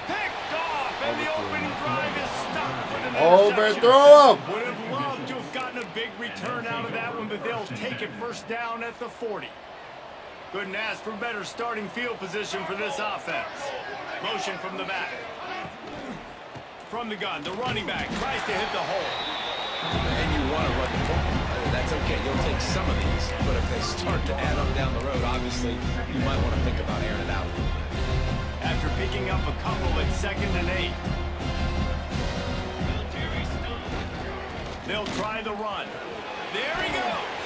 Picked off, and the opening drive is stopped with an Overthrow him. Would have loved to have gotten a big return out of that one, but they'll take it first down at the 40. Couldn't ask for better starting field position for this offense. Motion from the back. From the gun, the running back tries to hit the hole. And you want to run the football. That's okay. You'll take some of these. But if they start to add up down the road, obviously, you might want to think about airing it out a little bit. After picking up a couple at 2nd and 8. They'll try the run. There he goes.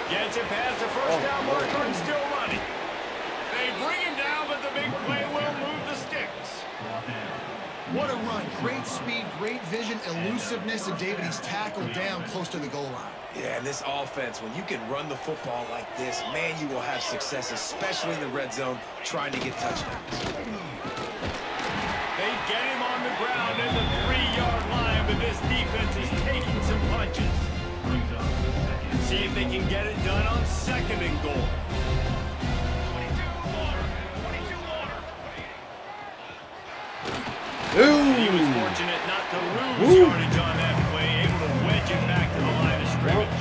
Gets it past the first down marker and still running. They bring him down, but the big play will move the sticks. What a run. Great speed, great vision, elusiveness, and David, he's tackled down close to the goal line. Yeah, and this offense, when you can run the football like this, man, you will have success, especially in the red zone, trying to get touchdowns. They get him on the ground at the 3-yard line, but this defense is taking some punches. See if they can get it done on 2nd and goal. He was fortunate not to lose yardage on that play, able to wedge it back to the line of scrimmage.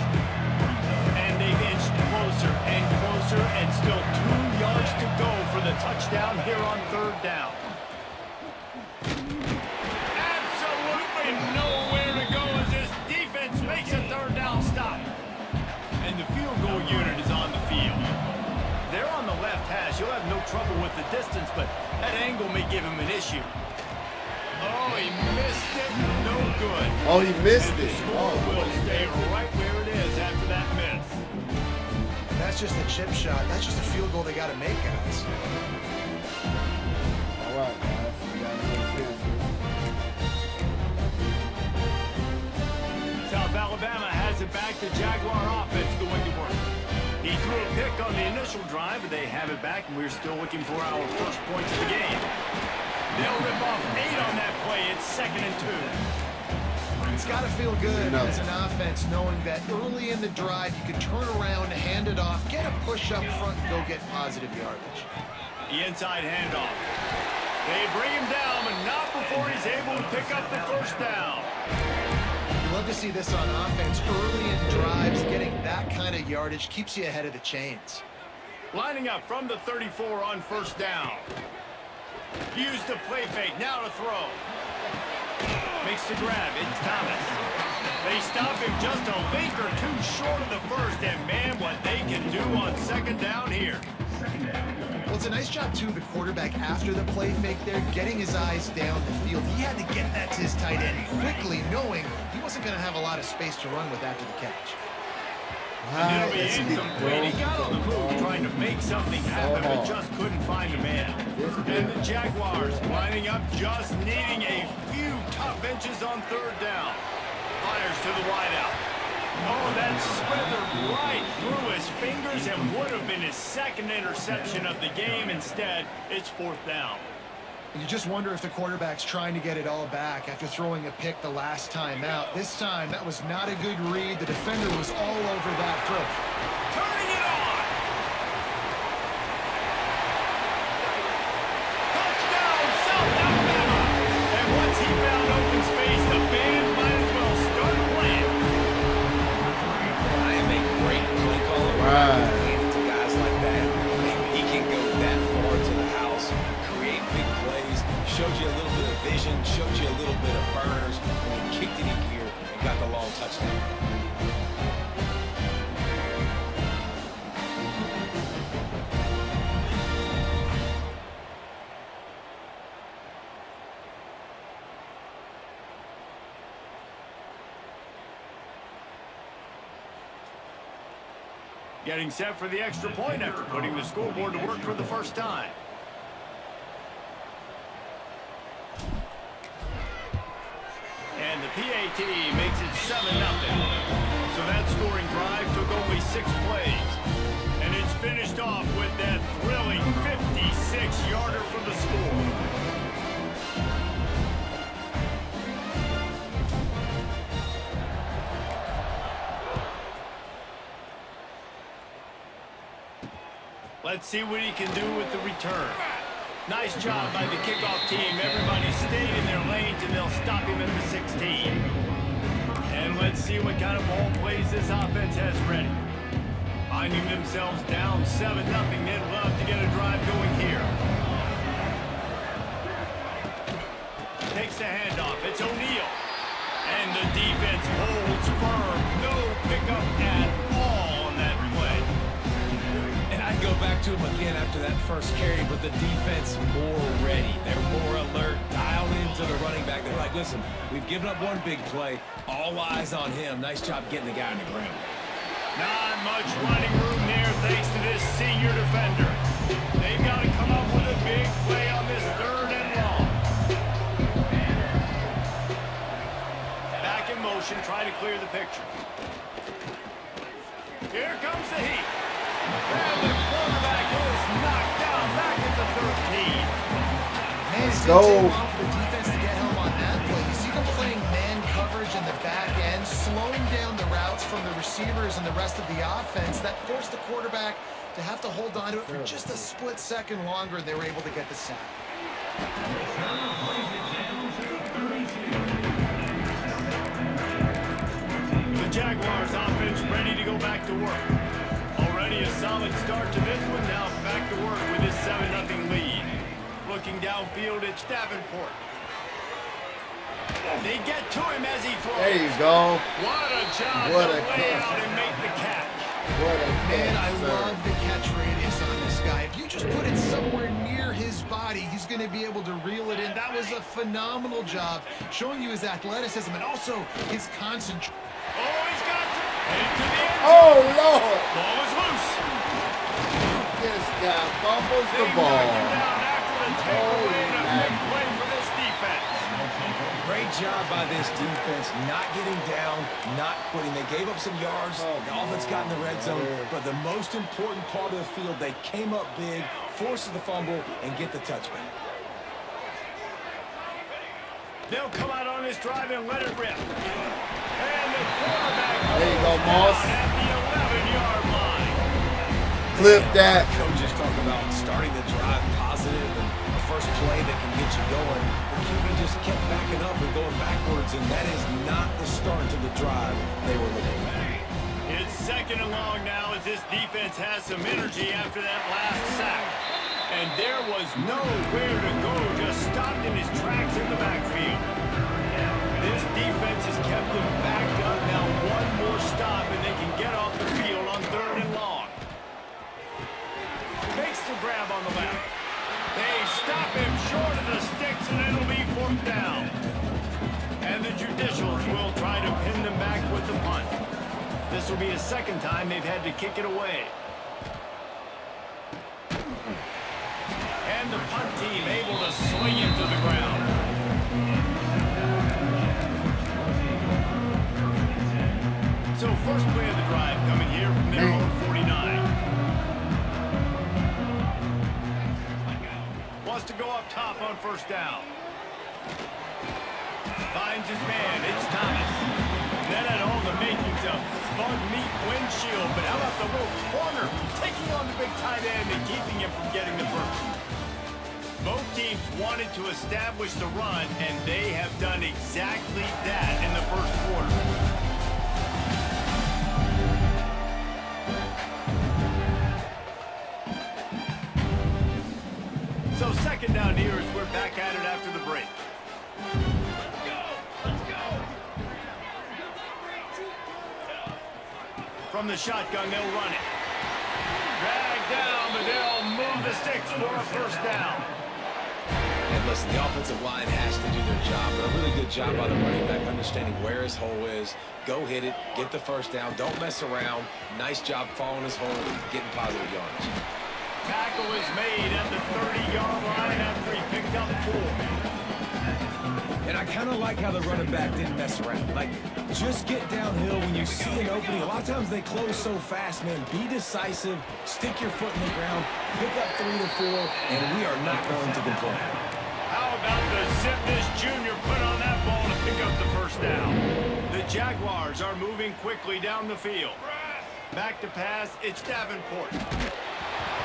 And they've inched closer and closer, and still 2 yards to go for the touchdown here on 3rd down. Absolutely nowhere to go as this defense makes a 3rd down stop. And the field goal unit is on the field. They're on the left hash. You'll have no trouble with the distance, but that angle may give him an issue. Oh, he missed it. No good. Oh, he missed and it. The score will stay right where it is after that miss. That's just a chip shot. That's just a field goal they got to make, guys. All right, guys. We got another chance here. South Alabama has it back. The Jaguar offense going to work. He threw a pick on the initial drive, but they have it back, and we're still looking for our first points of the game. They'll rip off 8 on that play. It's 2nd and 2. It's got to feel good as an offense knowing that early in the drive you can turn around, hand it off, get a push up front, and go get positive yardage. The inside handoff. They bring him down, but not before he's able to pick up the first down. You love to see this on offense. Early in drives, getting that kind of yardage keeps you ahead of the chains. Lining up from the 34 on 1st down. Use the play fake, now to throw. Makes the grab, it's Thomas. They stop him just a link or 2 short of the first, and man, what they can do on 2nd down here. Well, it's a nice job, too, the quarterback after the play fake there, getting his eyes down the field. He had to get that to his tight end quickly, knowing he wasn't going to have a lot of space to run with after the catch. And it'll be incomplete. He got on the move trying to make something happen, but just couldn't find a man. And the Jaguars lining up, just needing a few tough inches on 3rd down. Fires to the wideout. Oh, that slithered right through his fingers and would have been his 2nd interception of the game. Instead, it's 4th down. You just wonder if the quarterback's trying to get it all back after throwing a pick the last time out. This time, that was not a good read. The defender was all over that throw. Turning it on! Touchdown, South Alabama! And once he found open space, the band might as well start playing. I am a great play caller. Right. Handed to guys like that. He can go that far to the house, create big plays, showed you a little bit of vision, showed you a little bit of burners, and he kicked it in gear and got the long touchdown. Getting set for the extra point after putting the scoreboard to work for the first time. the PAT makes it 7-0. So that scoring drive took only 6 plays. And it's finished off with that thrilling 56-yarder for the score. Let's see what he can do with the return. Nice job by the kickoff team. Everybody stayed in their lanes, and they'll stop him at the 16. And let's see what kind of ball plays this offense has ready. Finding themselves down 7-0, they'd love to get a drive going here. Takes the handoff. It's O'Neal. And the defense holds firm. No pickup at all on that play. And I'd go back to him again after that first carry, but the defense more ready. They're more alert, dialed into the running back. They're like, listen, we've given up one big play. All eyes on him. Nice job getting the guy on the ground. Not much running room there thanks to this senior defender. They've got to come up with a big play on this 3rd and long. Back in motion, try to clear the picture. Here comes the heat. And the quarterback is knocked down back at the 13. Man, it's going to take off the defense to get home on that play. You see them playing man coverage in the back end, slowing down the routes from the receivers and the rest of the offense. That forced the quarterback to have to hold on to it for just a split second longer, and they were able to get the sack. The Jaguars offense ready to go back to work. Already a solid start to this one. Now back to work with this 7-0 lead. Looking downfield, it's Davenport. They get to him as he throws. There you go. What a job What to a lay catch. out and make the catch. What a Man, I catch, sir. love the catch radius on this guy. If you just put it somewhere near his body, he's going to be able to reel it in. That was a phenomenal job, showing you his athleticism and also his concentration. Oh, he's got it. Into the end zone. Oh, Lord. Ball is loose. This guy fumbles They the knock him ball. down after the takeaway and a big play for this defense. Great job by this defense, not getting down, not quitting. They gave up some yards. The offense got in the red zone, but the most important part of the field, they came up big, forced the fumble, and get the touchback. They'll come out on this drive and let it rip. And the quarterback There you go, goes Moss. down at the 11-yard line. Clip that. Coaches talk about starting the drive positive and the first play that can get you going. The QB just kept backing up and going backwards, and that is not the start to the drive they were looking for. It's 2nd and long now as this defense has some energy after that last sack. And there was nowhere to go, just stopped in his tracks in the backfield. This defense has kept them backed up. Now one more stop and they can get off the field on 3rd and long. Makes the grab on the left. They stop him short of the sticks and it'll be 4th down. And the Judicials will try to pin them back with the punt. This will be a 2nd time they've had to kick it away. And the punt team able to swing him to the ground. So first play of the drive coming here from their own 49. Wants to go up top on 1st down. Finds his man. It's Thomas. That had all the makings of bug meat windshield, but how about the little corner taking on the big tight end and keeping him from getting the first? Both teams wanted to establish the run, and they have done exactly that in the 1st quarter. So 2nd down here as we're back at it after the break. From the shotgun, they'll run it. Drag down, but they'll move the sticks for a 1st down. And listen, the offensive line has to do their job, but a really good job by the running back understanding where his hole is. Go hit it, get the 1st down, don't mess around. Nice job following his hole, getting positive yards. Tackle is made at the 30-yard line after he picked up 4. And I kind of like how the running back didn't mess around. Like, just get downhill when you see an opening. A lot of times they close so fast, man. Be decisive, stick your foot in the ground, pick up 3 to 4, and we are not going to complain. How about the zip this junior put on that ball to pick up the first down? The Jaguars are moving quickly down the field. Back to pass, it's Davenport.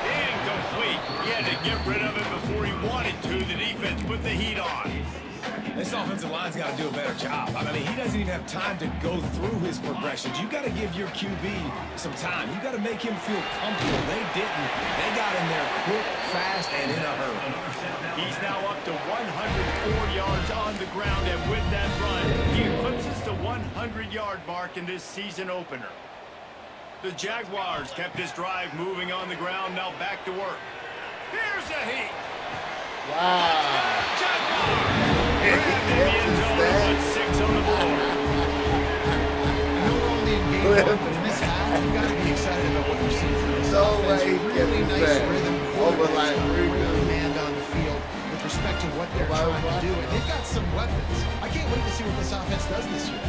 Incomplete. He had to get rid of it before he wanted to. The defense put the heat on. This offensive line's got to do a better job. I mean, he doesn't even have time to go through his progressions. You got to give your QB some time. You got to make him feel comfortable. They didn't. They got in there quick, fast, and in a hurry. He's now up to 104 yards on the ground, and with that run, he eclipses the 100-yard mark in this season opener. The Jaguars kept this drive moving on the ground, now back to work. Here's the heat. Wow. Jaguars! Grabbed in the end zone and put 6 on the board. I know we're only in game 1, but in this half, you got to be excited about what you're seeing from this No offense. way he Really gets nice back. rhythm, Over like 3 real minutes. command on the field with respect to what they're trying to do. And they've got some weapons. I can't wait to see what this offense does this year.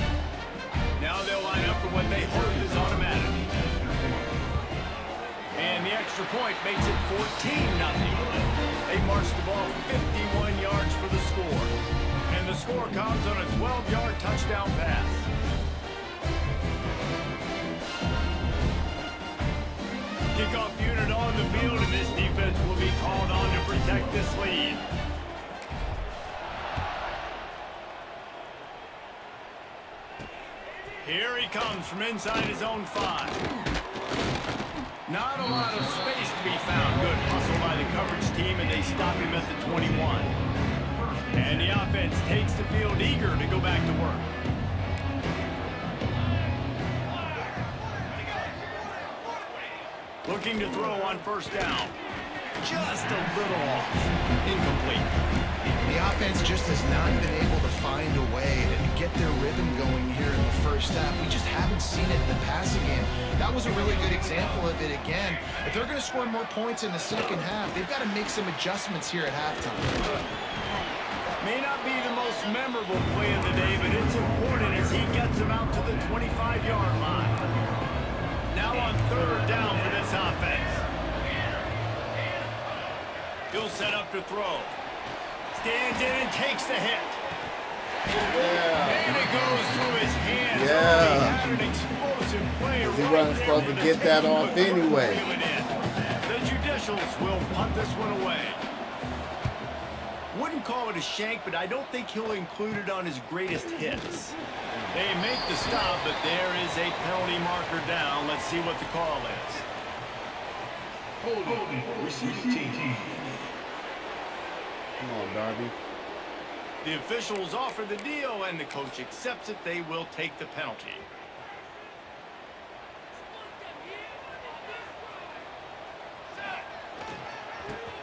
Now they'll line up for what they hope is automatic. And the extra point makes it 14-0. They march the ball 51 yards for the score. And the score comes on a 12-yard touchdown pass. Kickoff unit on the field, and this defense will be called on to protect this lead. Here he comes from inside his own 5. Not a lot of space to be found. Good hustle by the coverage team, and they stop him at the 21. And the offense takes the field eager to go back to work. Looking to throw on first down. Just a little off. Incomplete. The offense just has not been able to find a way to get their rhythm going here in the first half. We just haven't seen it in the passing game. That was a really good example of it again. If they're going to score more points in the second half, they've got to make some adjustments here at halftime. May not be the most memorable play of the day, but it's important as he gets him out to the 25-yard line. Now on third down for this offense. He'll set up to throw. Stands in and takes the hit. Yeah. And it goes through his hands. Yeah. He had an explosive play. He right wasn't there supposed for to the get that taking, off but couldn't anyway. reel it in. The Judicials will punt this one away. Wouldn't call it a shank, but I don't think he'll include it on his greatest hits. They make the stop, but there is a penalty marker down. Let's see what the call is. Holding receiving team. Come on, Darby. The officials offer the deal, and the coach accepts it. They will take the penalty.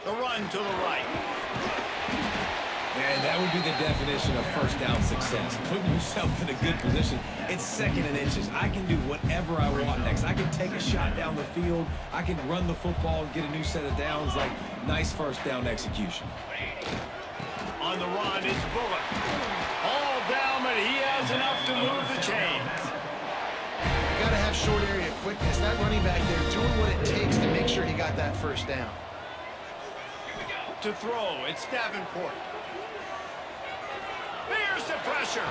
The run to the right. And that would be the definition of first down success. Putting yourself in a good position. It's 2nd and inches. I can do whatever I want next. I can take a shot down the field. I can run the football and get a new set of downs. Like, nice first down execution. On the run, it's Bullock. All down, but he has enough to move the chains. You got to have short area quickness. That running back there doing what it takes to make sure he got that first down. To throw, it's Davenport. Here's the pressure.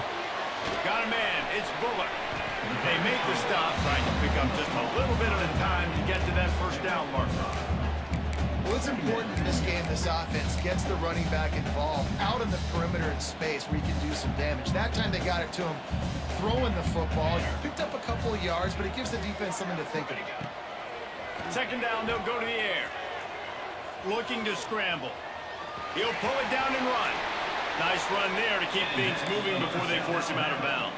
Got a man, it's Bullock. They make the stop, trying to pick up just a little bit of the time to get to that first down marker. Well, it's important in this game this offense gets the running back involved out in the perimeter in space where he can do some damage. That time they got it to him throwing the football. He picked up a couple of yards, but it gives the defense something to think about. Second down, they'll go to the air. Looking to scramble. He'll pull it down and run. Nice run there to keep things moving before they force him out of bounds.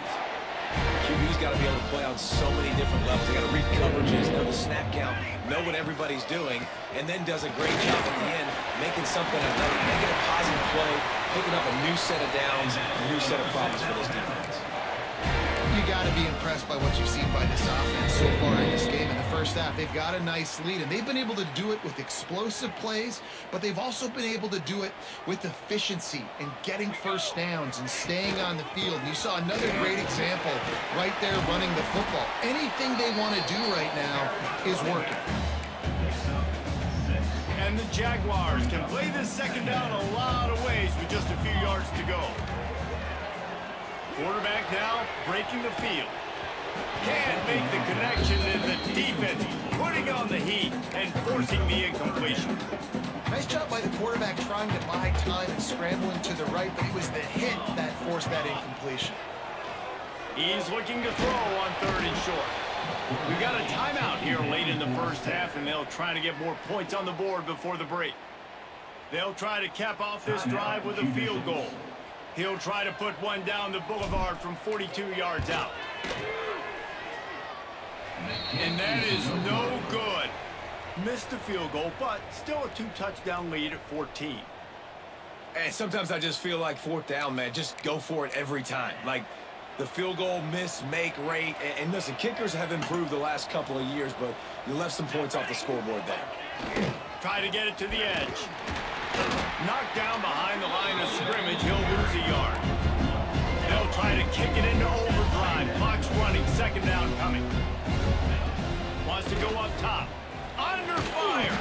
QB's got to be able to play on so many different levels. They got to read coverages, know the snap count, know what everybody's doing, and then does a great job at the end making something of that, making a positive play, picking up a new set of downs, a new set of problems for this defense. You got to be impressed by what you've seen by this offense so far in this game in the first half. They've got a nice lead, and they've been able to do it with explosive plays, but they've also been able to do it with efficiency and getting first downs and staying on the field. And you saw another great example right there running the football. Anything they want to do right now is working. And the Jaguars can play this second down a lot of ways with just a few yards to go. Quarterback now breaking the field. Can't make the connection, and the defense putting on the heat and forcing the incompletion. Nice job by the quarterback trying to buy time and scrambling to the right, but it was the hit that forced that incompletion. He's looking to throw on 3rd and short. We've got a timeout here late in the first half, and they'll try to get more points on the board before the break. They'll try to cap off this drive with a field goal. He'll try to put one down the boulevard from 42 yards out. And that is no good. Missed the field goal, but still a 2-touchdown lead at 14. And sometimes I just feel like 4th down, man, just go for it every time. Like, the field goal miss-make rate. And listen, kickers have improved the last couple of years, but you left some points off the scoreboard there. Try to get it to the edge. Knocked down behind the line of scrimmage, he'll lose a yard. They'll try to kick it into overdrive. Clock's running, 2nd down coming. Wants to go up top. Under fire.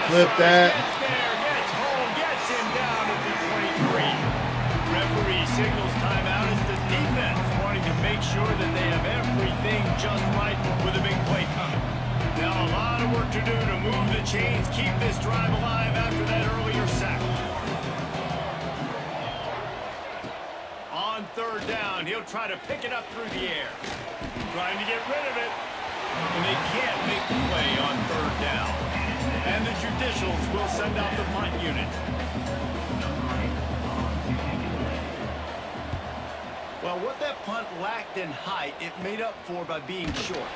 Flip that. Gets there, gets home, gets him down at the 23. Referee signals timeout as the defense wanting to make sure that they have everything just right with a big play coming. Now a lot of work to do to move the chains, keep this drive alive after that earlier sack. On 3rd down, he'll try to pick it up through the air. Trying to get rid of it. And they can't make the play on 3rd down. And the Judicials will send out the punt unit. Well, what that punt lacked in height, it made up for by being short.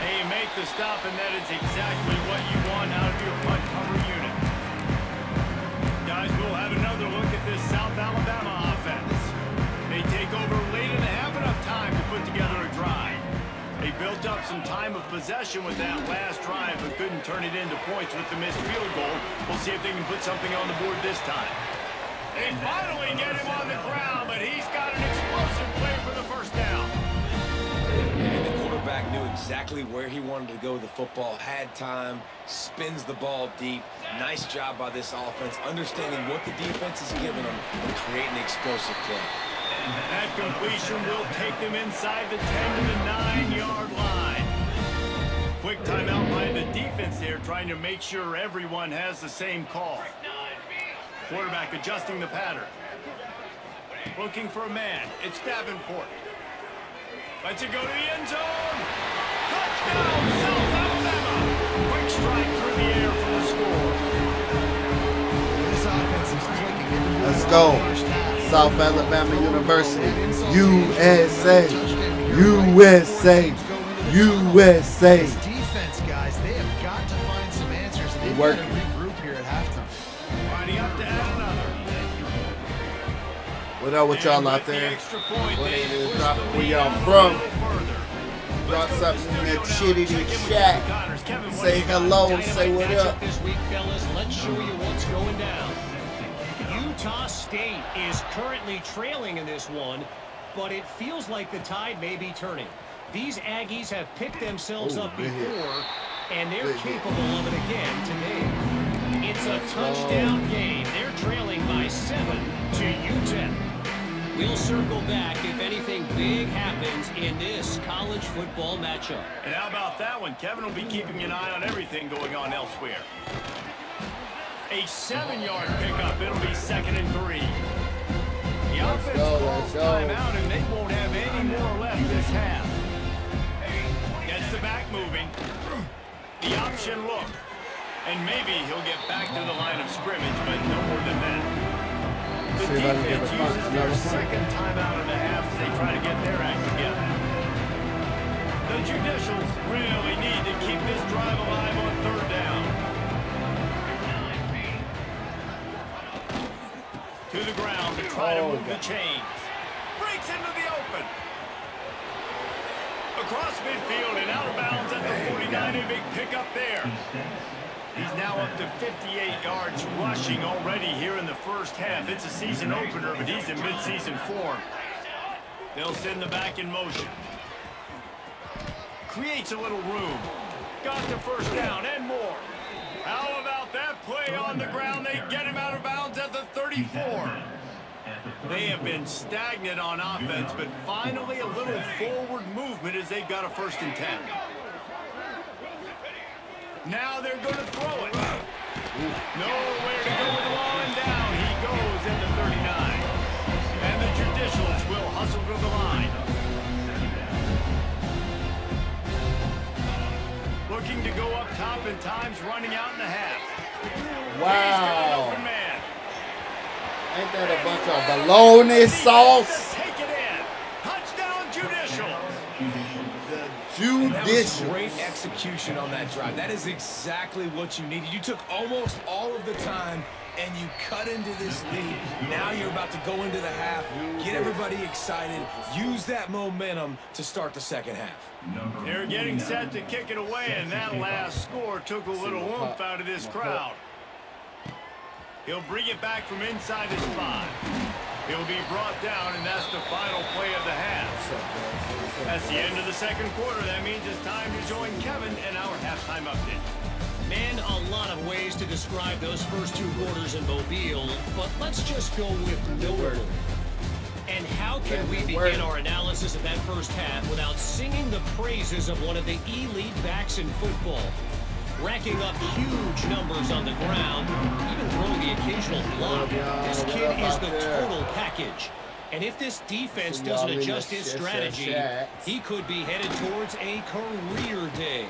They make the stop, and that is exactly what you want out of your punt cover unit. Guys, we'll have another look at this South Alabama offense. They take over late and have enough time to put together a drive. They built up some time of possession with that last drive, but couldn't turn it into points with the missed field goal. We'll see if they can put something on the board this time. They finally get him on the ground, but he's got an explosive play for the first down. And the quarterback knew exactly where he wanted to go with the football, had time, spins the ball deep. Nice job by this offense, understanding what the defense is giving them and creating the explosive play. That completion will take them inside the 10 to the 9-yard line. Quick timeout by the defense there, trying to make sure everyone has the same call. Quarterback adjusting the pattern. Looking for a man. It's Davenport. Lets it go to the end zone. Touchdown, South Alabama. Quick strike through the air for the score. This offense is clicking. Let's go. South Alabama University. USA. USA. USA. This defense, guys, they have got to find some answers. And they've got to regroup here at halftime. Winding up to add another. What up with y'all out there? What it is, dropping where y'all from? Brought something in that shitty shack. Say hello, say what up. This week, fellas, let's show you what's going down. Utah State is currently trailing in this one, but it feels like the tide may be turning. These Aggies have picked themselves up before, and they're capable of it again today. It's a touchdown game. They're trailing by 7 to UTEP. We'll circle back if anything big happens in this college football matchup. And how about that one? Kevin will be keeping an eye on everything going on elsewhere. A 7-yard pickup. It'll be 2nd and 3. The offense calls timeout, and they won't have any more left this half. Gets the back moving. The option look. And maybe he'll get back to the line of scrimmage, but no more than that. The defense uses their 2nd timeout of the half as they try to get their act together. The Judicials really need to keep this drive alive on 3rd down. To the ground to try to move the chains. Breaks into the open. across midfield and out of bounds at the 49. A big pickup there. He's now up to 58 yards rushing already here in the first half. It's a season opener, but he's in midseason form. They'll send the back in motion. Creates a little room. Got the first down and more. How about that play on the ground? They get him out of bounds at the 34. They have been stagnant on offense, but finally a little forward movement as they've got a 1st and 10. Now they're going to throw it. Nowhere to go with the ball, and down he goes at the 39. And the Judicials will hustle to the line. Looking to go up top, and time's running out in the half. Wow. Ain't that a bunch of bologna sauce? Take it in. Touchdown Judicials. That was great execution on that drive. That is exactly what you needed. You took almost all of the time and you cut into this lead. Now you're about to go into the half, get everybody excited, use that momentum to start the second half. They're getting set to kick it away, and that last score took a little oomph out of this crowd. He'll bring it back from inside his 5. He'll be brought down, and that's the final play of the half. That's the end of the second quarter. That means it's time to join Kevin in our halftime update. Man, a lot of ways to describe those first 2 quarters in Mobile, but let's just go with notable. And how can we begin our analysis of that first half without singing the praises of one of the elite backs in football? Racking up huge numbers on the ground, even throwing the occasional block. This kid is the total package. And if this defense doesn't adjust his strategy, he could be headed towards a career day.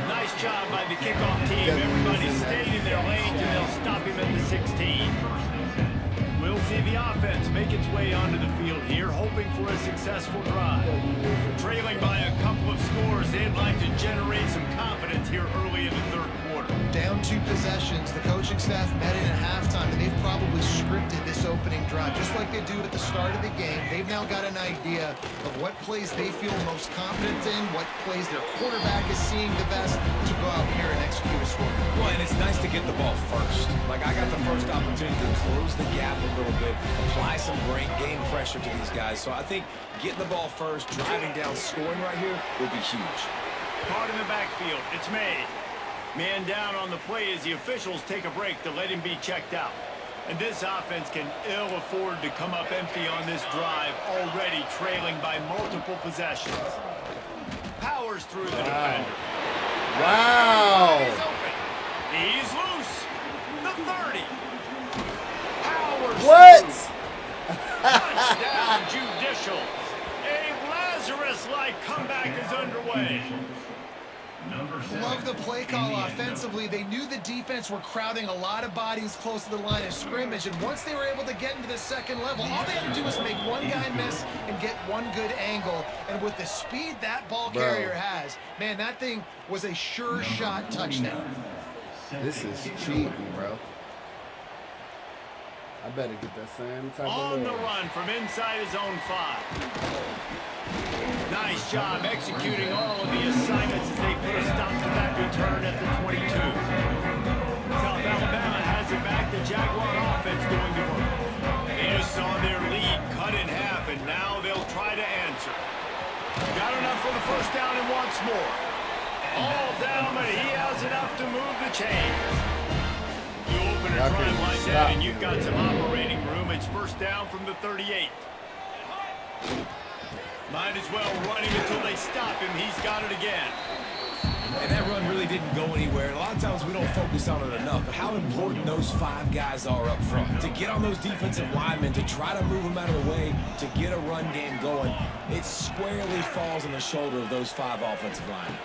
Nice job by the kickoff team. Everybody stayed in their lanes, and they'll stop him at the 16. We'll see the offense make its way onto the field here, hoping for a successful drive. Trailing by a couple of scores, they'd like to generate some confidence here early in the third quarter. Down 2 possessions, the coaching staff met in at halftime, and they've probably scripted this opening drive, just like they do at the start of the game. They've now got an idea of what plays they feel most confident in, what plays their quarterback is seeing the best to go out here and execute a score. Well, and it's nice to get the ball first. Like, I got the first opportunity to close the gap a little bit, apply some great game pressure to these guys. So I think getting the ball first, driving down, scoring right here will be huge. Caught in the backfield. It's made. Man down on the play as the officials take a break to let him be checked out. And this offense can ill afford to come up empty on this drive, already trailing by multiple possessions. Powers through the defender. Wow. He's open. He's loose. The 30. Powers What? through. Touchdown Judicials. A Lazarus-like comeback is underway. Love the play call offensively. They knew the defense were crowding a lot of bodies close to the line of scrimmage, and once they were able to get into the second level, all they had to do was make one guy miss and get one good angle. And with the speed that ball carrier has, man, that thing was a sure shot touchdown. This is cheating, bro. I better get that same type of On the run from inside his own 5. Nice job executing all of the assignments as they put a stop to that return at the 22. South Alabama has it back. The Jaguar offense going to work. They just saw their lead cut in half, and now they'll try to answer. Got enough for the first down and wants more. All down, but he has enough to move the chains. You open a drive like that, and you've got some operating room. It's first down from the 38. Might as well run him until they stop him. He's got it again. And that run really didn't go anywhere. A lot of times we don't focus on it enough, but how important those 5 guys are up front. To get on those defensive linemen, to try to move them out of the way, to get a run game going, it squarely falls on the shoulder of those 5 offensive linemen.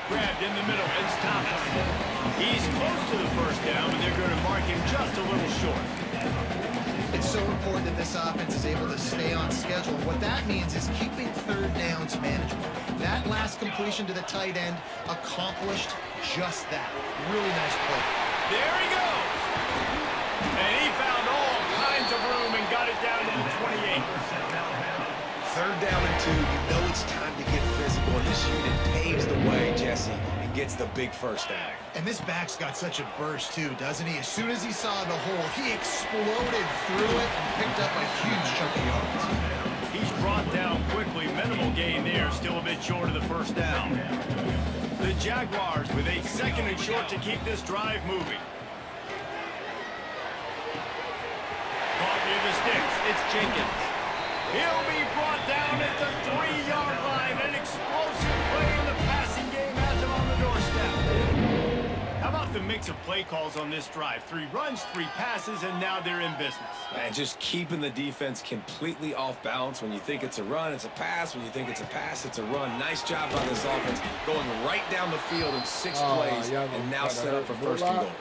Grabbed in the middle, it's Thomas. He's close to the first down, but they're going to mark him just a little short. It's so important that this offense is able to stay on schedule. What that means is keeping third downs manageable. That last completion to the tight end accomplished just that. Really nice play. There he goes. And he found all kinds of room and got it down to the 28. Third down and 2, you know it's time to get physical, and this unit paves the way, Jesse, and gets the big first down. And this back's got such a burst, too, doesn't he? As soon as he saw the hole, he exploded through it and picked up a huge chunk of yards. He's brought down quickly. Minimal gain there, still a bit short of the first down. The Jaguars with a 2nd and short to keep this drive moving. Caught near the sticks. It's Jenkins. He'll be brought down at the 3-yard line. An explosive play in the passing game has him on the doorstep. How about the mix of play calls on this drive? 3 runs, 3 passes, and now they're in business. Man, just keeping the defense completely off balance. When you think it's a run, it's a pass. When you think it's a pass, it's a run. Nice job by this offense going right down the field in 6 plays and now set up for 1st and goal.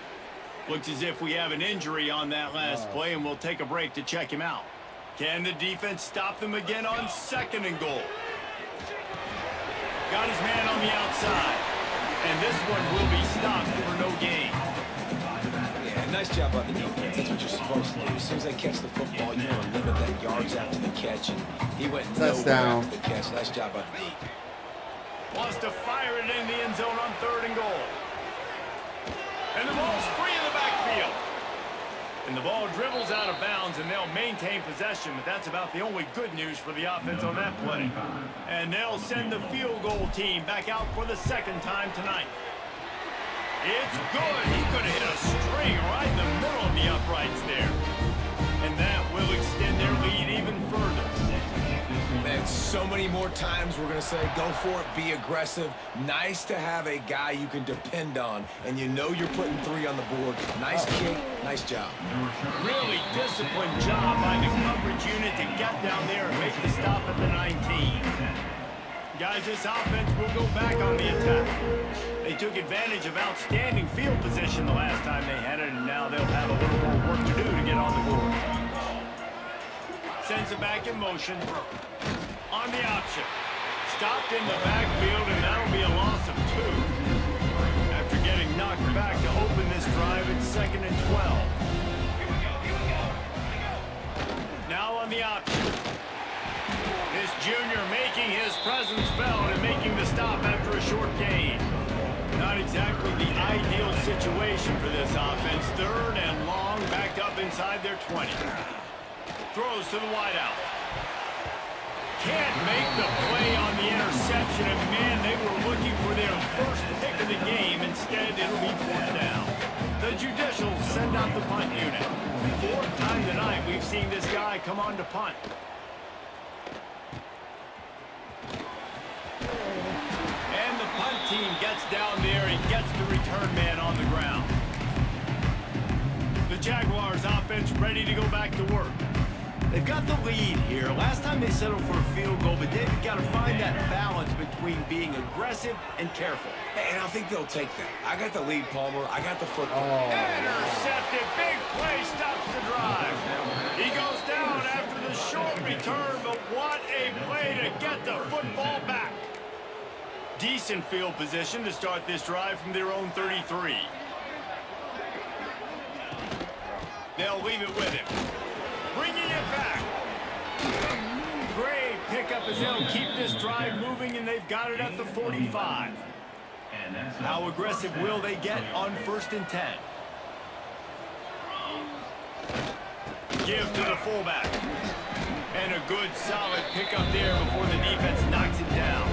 Looks as if we have an injury on that last play, and we'll take a break to check him out. Can the defense stop them again on 2nd and goal? Got his man on the outside. And this one will be stopped for no gain. Yeah, nice job by the defense. That's what you're supposed to do. As soon as they catch the football, you want to limit that yards after the catch. And he went nowhere after the catch. Nice job by the D. Wants to fire it in the end zone on 3rd and goal. And the ball's free in the backfield. And the ball dribbles out of bounds, and they'll maintain possession, but that's about the only good news for the offense on that play. And they'll send the field goal team back out for the 2nd time tonight. It's good. He could have hit a string right in the middle of the uprights there. And that will extend their lead even further. Man, so many more times we're going to say, go for it, be aggressive. Nice to have a guy you can depend on, and you know you're putting 3 on the board. Nice kick, nice job. Really disciplined job by the coverage unit to get down there and make the stop at the 19. Guys, this offense will go back on the attack. They took advantage of outstanding field position the last time they had it, and now they'll have a little more work to do to get on the board. Sends it back in motion. On the option. Stopped in the backfield, and that'll be a loss of 2. After getting knocked back to open this drive, it's 2nd and 12. Now on the option. This junior making his presence felt and making the stop after a short gain. Not exactly the ideal situation for this offense. 3rd and long, backed up inside their 20. Throws to the wideout. Can't make the play on the interception, and man, they were looking for their first pick of the game. Instead, it'll be 4th down. The Judicials send out the punt unit. 4th time tonight we've seen this guy come on to punt. And the punt team gets down there and gets the return man on the ground. The Jaguars offense ready to go back to work. They've got the lead here. Last time they settled for a field goal, but they've got to find that balance between being aggressive and careful. Hey, and I think they'll take that. I got the lead, Palmer. I got the football. Intercepted. Big play stops the drive. He goes down after the short return, but what a play to get the football back. Decent field position to start this drive from their own 33. They'll leave it with him. Bringing it back. Great pickup as they'll keep this drive moving, and they've got it at the 45. How aggressive will they get on 1st and 10? Give to the fullback. And a good, solid pickup there before the defense knocks it down.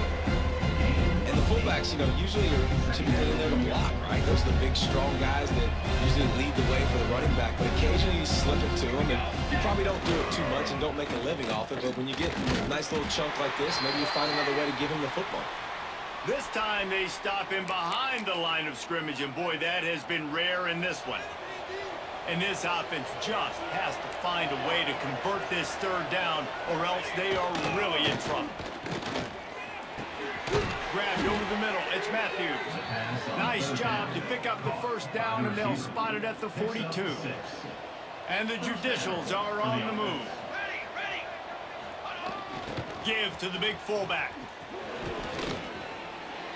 And the fullbacks, you know, usually are typically in there to block, right? Those are the big, strong guys that usually lead the way for the running back. But occasionally you slip it to them, and you probably don't do it too much and don't make a living off it. But when you get a nice little chunk like this, maybe you find another way to give him the football. This time they stop him behind the line of scrimmage, and boy, that has been rare in this one. And this offense just has to find a way to convert this 3rd down, or else they are really in trouble. Grabbed over the middle. It's Matthews. Nice job to pick up the 1st down, and they'll spot it at the 42. And the Judicials are on the move. Give to the big fullback.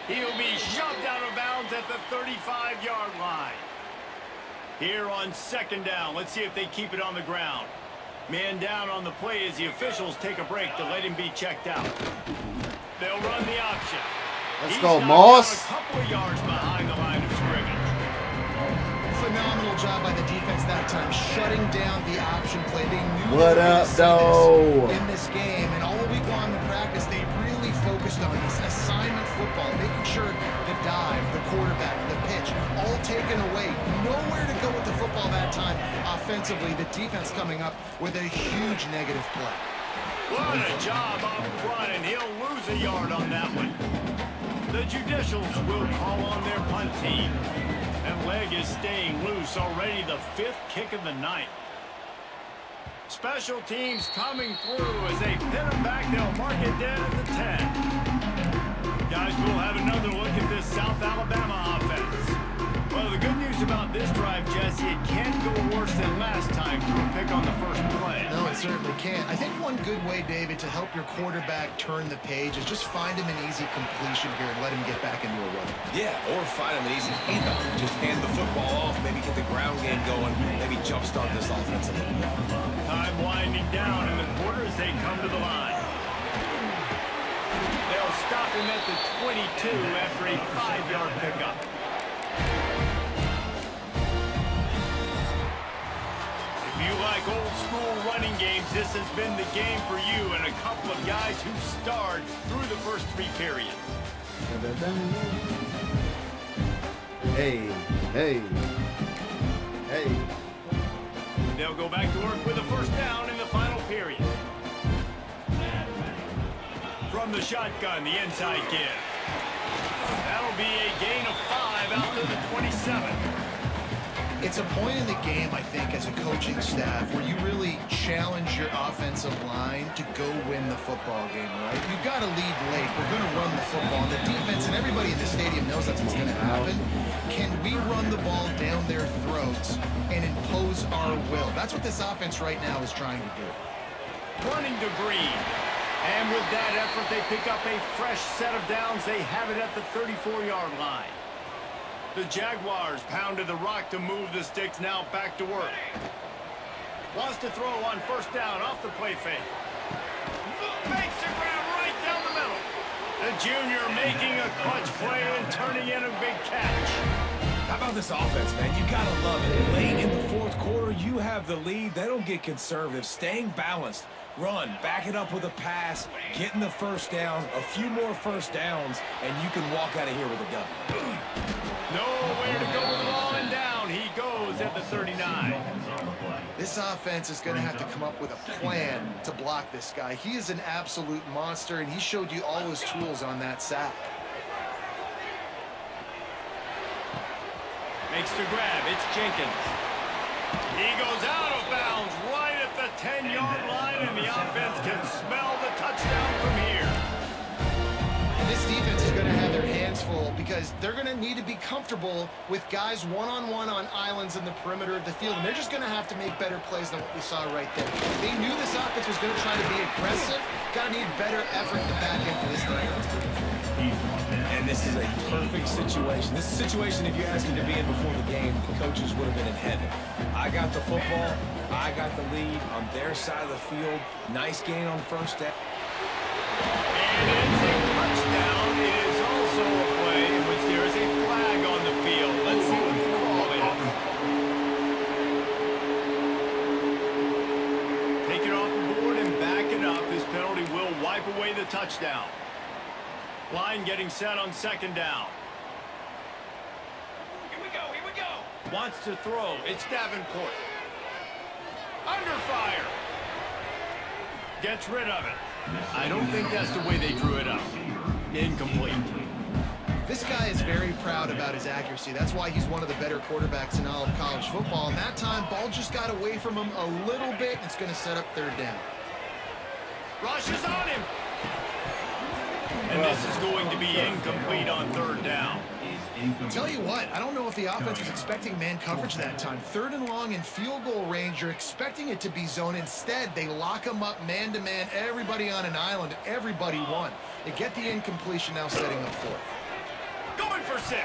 He'll be shoved out of bounds at the 35-yard line. Here on 2nd down, let's see if they keep it on the ground. Man down on the play as the officials take a break to let him be checked out. They'll run the option. Let's He's go, knocked Moss. out a couple of yards behind the line of scrimmage. Phenomenal job by the defense that time, shutting down the option play. They knew What they were up, gonna see though? this in this game, and all week long in practice, they really focused on this assignment football, making sure the dive, the quarterback, the pitch, all taken away. Nowhere to go with the football that time. Offensively, the defense coming up with a huge negative play. What a job up front, and he'll lose a yard on that one. The Judicials will call on their punt team. That leg is staying loose, already the 5th kick of the night. Special teams coming through as they pin them back. They'll mark it dead at the 10. Guys, we'll have another look at this South Alabama offense. Well, the good news about this drive, Jesse, it can't go worse than last time through a pick on the first play. No, it certainly can't. I think one good way, David, to help your quarterback turn the page is just find him an easy completion here and let him get back into a run. Yeah, or find him an easy handoff. Just hand the football off, maybe get the ground game going, maybe jumpstart this offense a little bit. Time winding down in the quarter as they come to the line. They'll stop him at the 22 after a 5-yard pickup. If you like old school running games, this has been the game for you and a couple of guys who starred through the first 3 periods. Hey, hey, hey. They'll go back to work with a first down in the final period. From the shotgun, the inside give. That'll be a gain of 5 out to the 27. It's a point in the game, I think, as a coaching staff where you really challenge your offensive line to go win the football game, right? You've got to lead late. We're going to run the football. And the defense and everybody in the stadium knows that's what's going to happen. Can we run the ball down their throats and impose our will? That's what this offense right now is trying to do. Running to Green. And with that effort, they pick up a fresh set of downs. They have it at the 34-yard line. The Jaguars pounded the rock to move the sticks, now back to work. Wants to throw on first down off the play fake. Makes the grab right down the middle. The junior making a clutch play and turning in a big catch. How about this offense, man? You gotta love it. Late in the 4th quarter, you have the lead. They don't get conservative. Staying balanced. Run, back it up with a pass, getting the first down, a few more first downs, and you can walk out of here with a W. Nowhere to go with the ball, and down he goes at the 39. This offense is going to have to come up with a plan to block this guy. He is an absolute monster, and he showed you all his tools on that sack. Makes the grab. It's Jenkins. He goes out of bounds right at the 10-yard line, and the offense can smell the touchdown from here. This defense is going to have their hands full because they're going to need to be comfortable with guys one-on-one on islands in the perimeter of the field, and they're just going to have to make better plays than what we saw right there. They knew this offense was going to try to be aggressive. Got to need better effort in the back end for this defense. And this is a perfect situation. This is a situation, if you asked me to be in before the game, the coaches would have been in heaven. I got the football. I got the lead on their side of the field. Nice gain on first down. And it's a touchdown. It is also a play in which there is a flag on the field. Let's see what the call is. Take it off the board and back it up. This penalty will wipe away the touchdown. Line getting set on second down. Here we go, here we go. Wants to throw. It's Davenport. Under fire. Gets rid of it. I don't think that's the way they drew it up. Incomplete. This guy is very proud about his accuracy. That's why he's one of the better quarterbacks in all of college football. And that time, ball just got away from him a little bit. It's going to set up third down. Rush is on him. And this is going to be incomplete on third down. Tell you what, I don't know if the offense was expecting man coverage that time. Third and long in field goal range, you're expecting it to be zone. Instead, they lock them up man-to-man, everybody on an island, everybody won. They get the incompletion, now setting up fourth. Going for 6.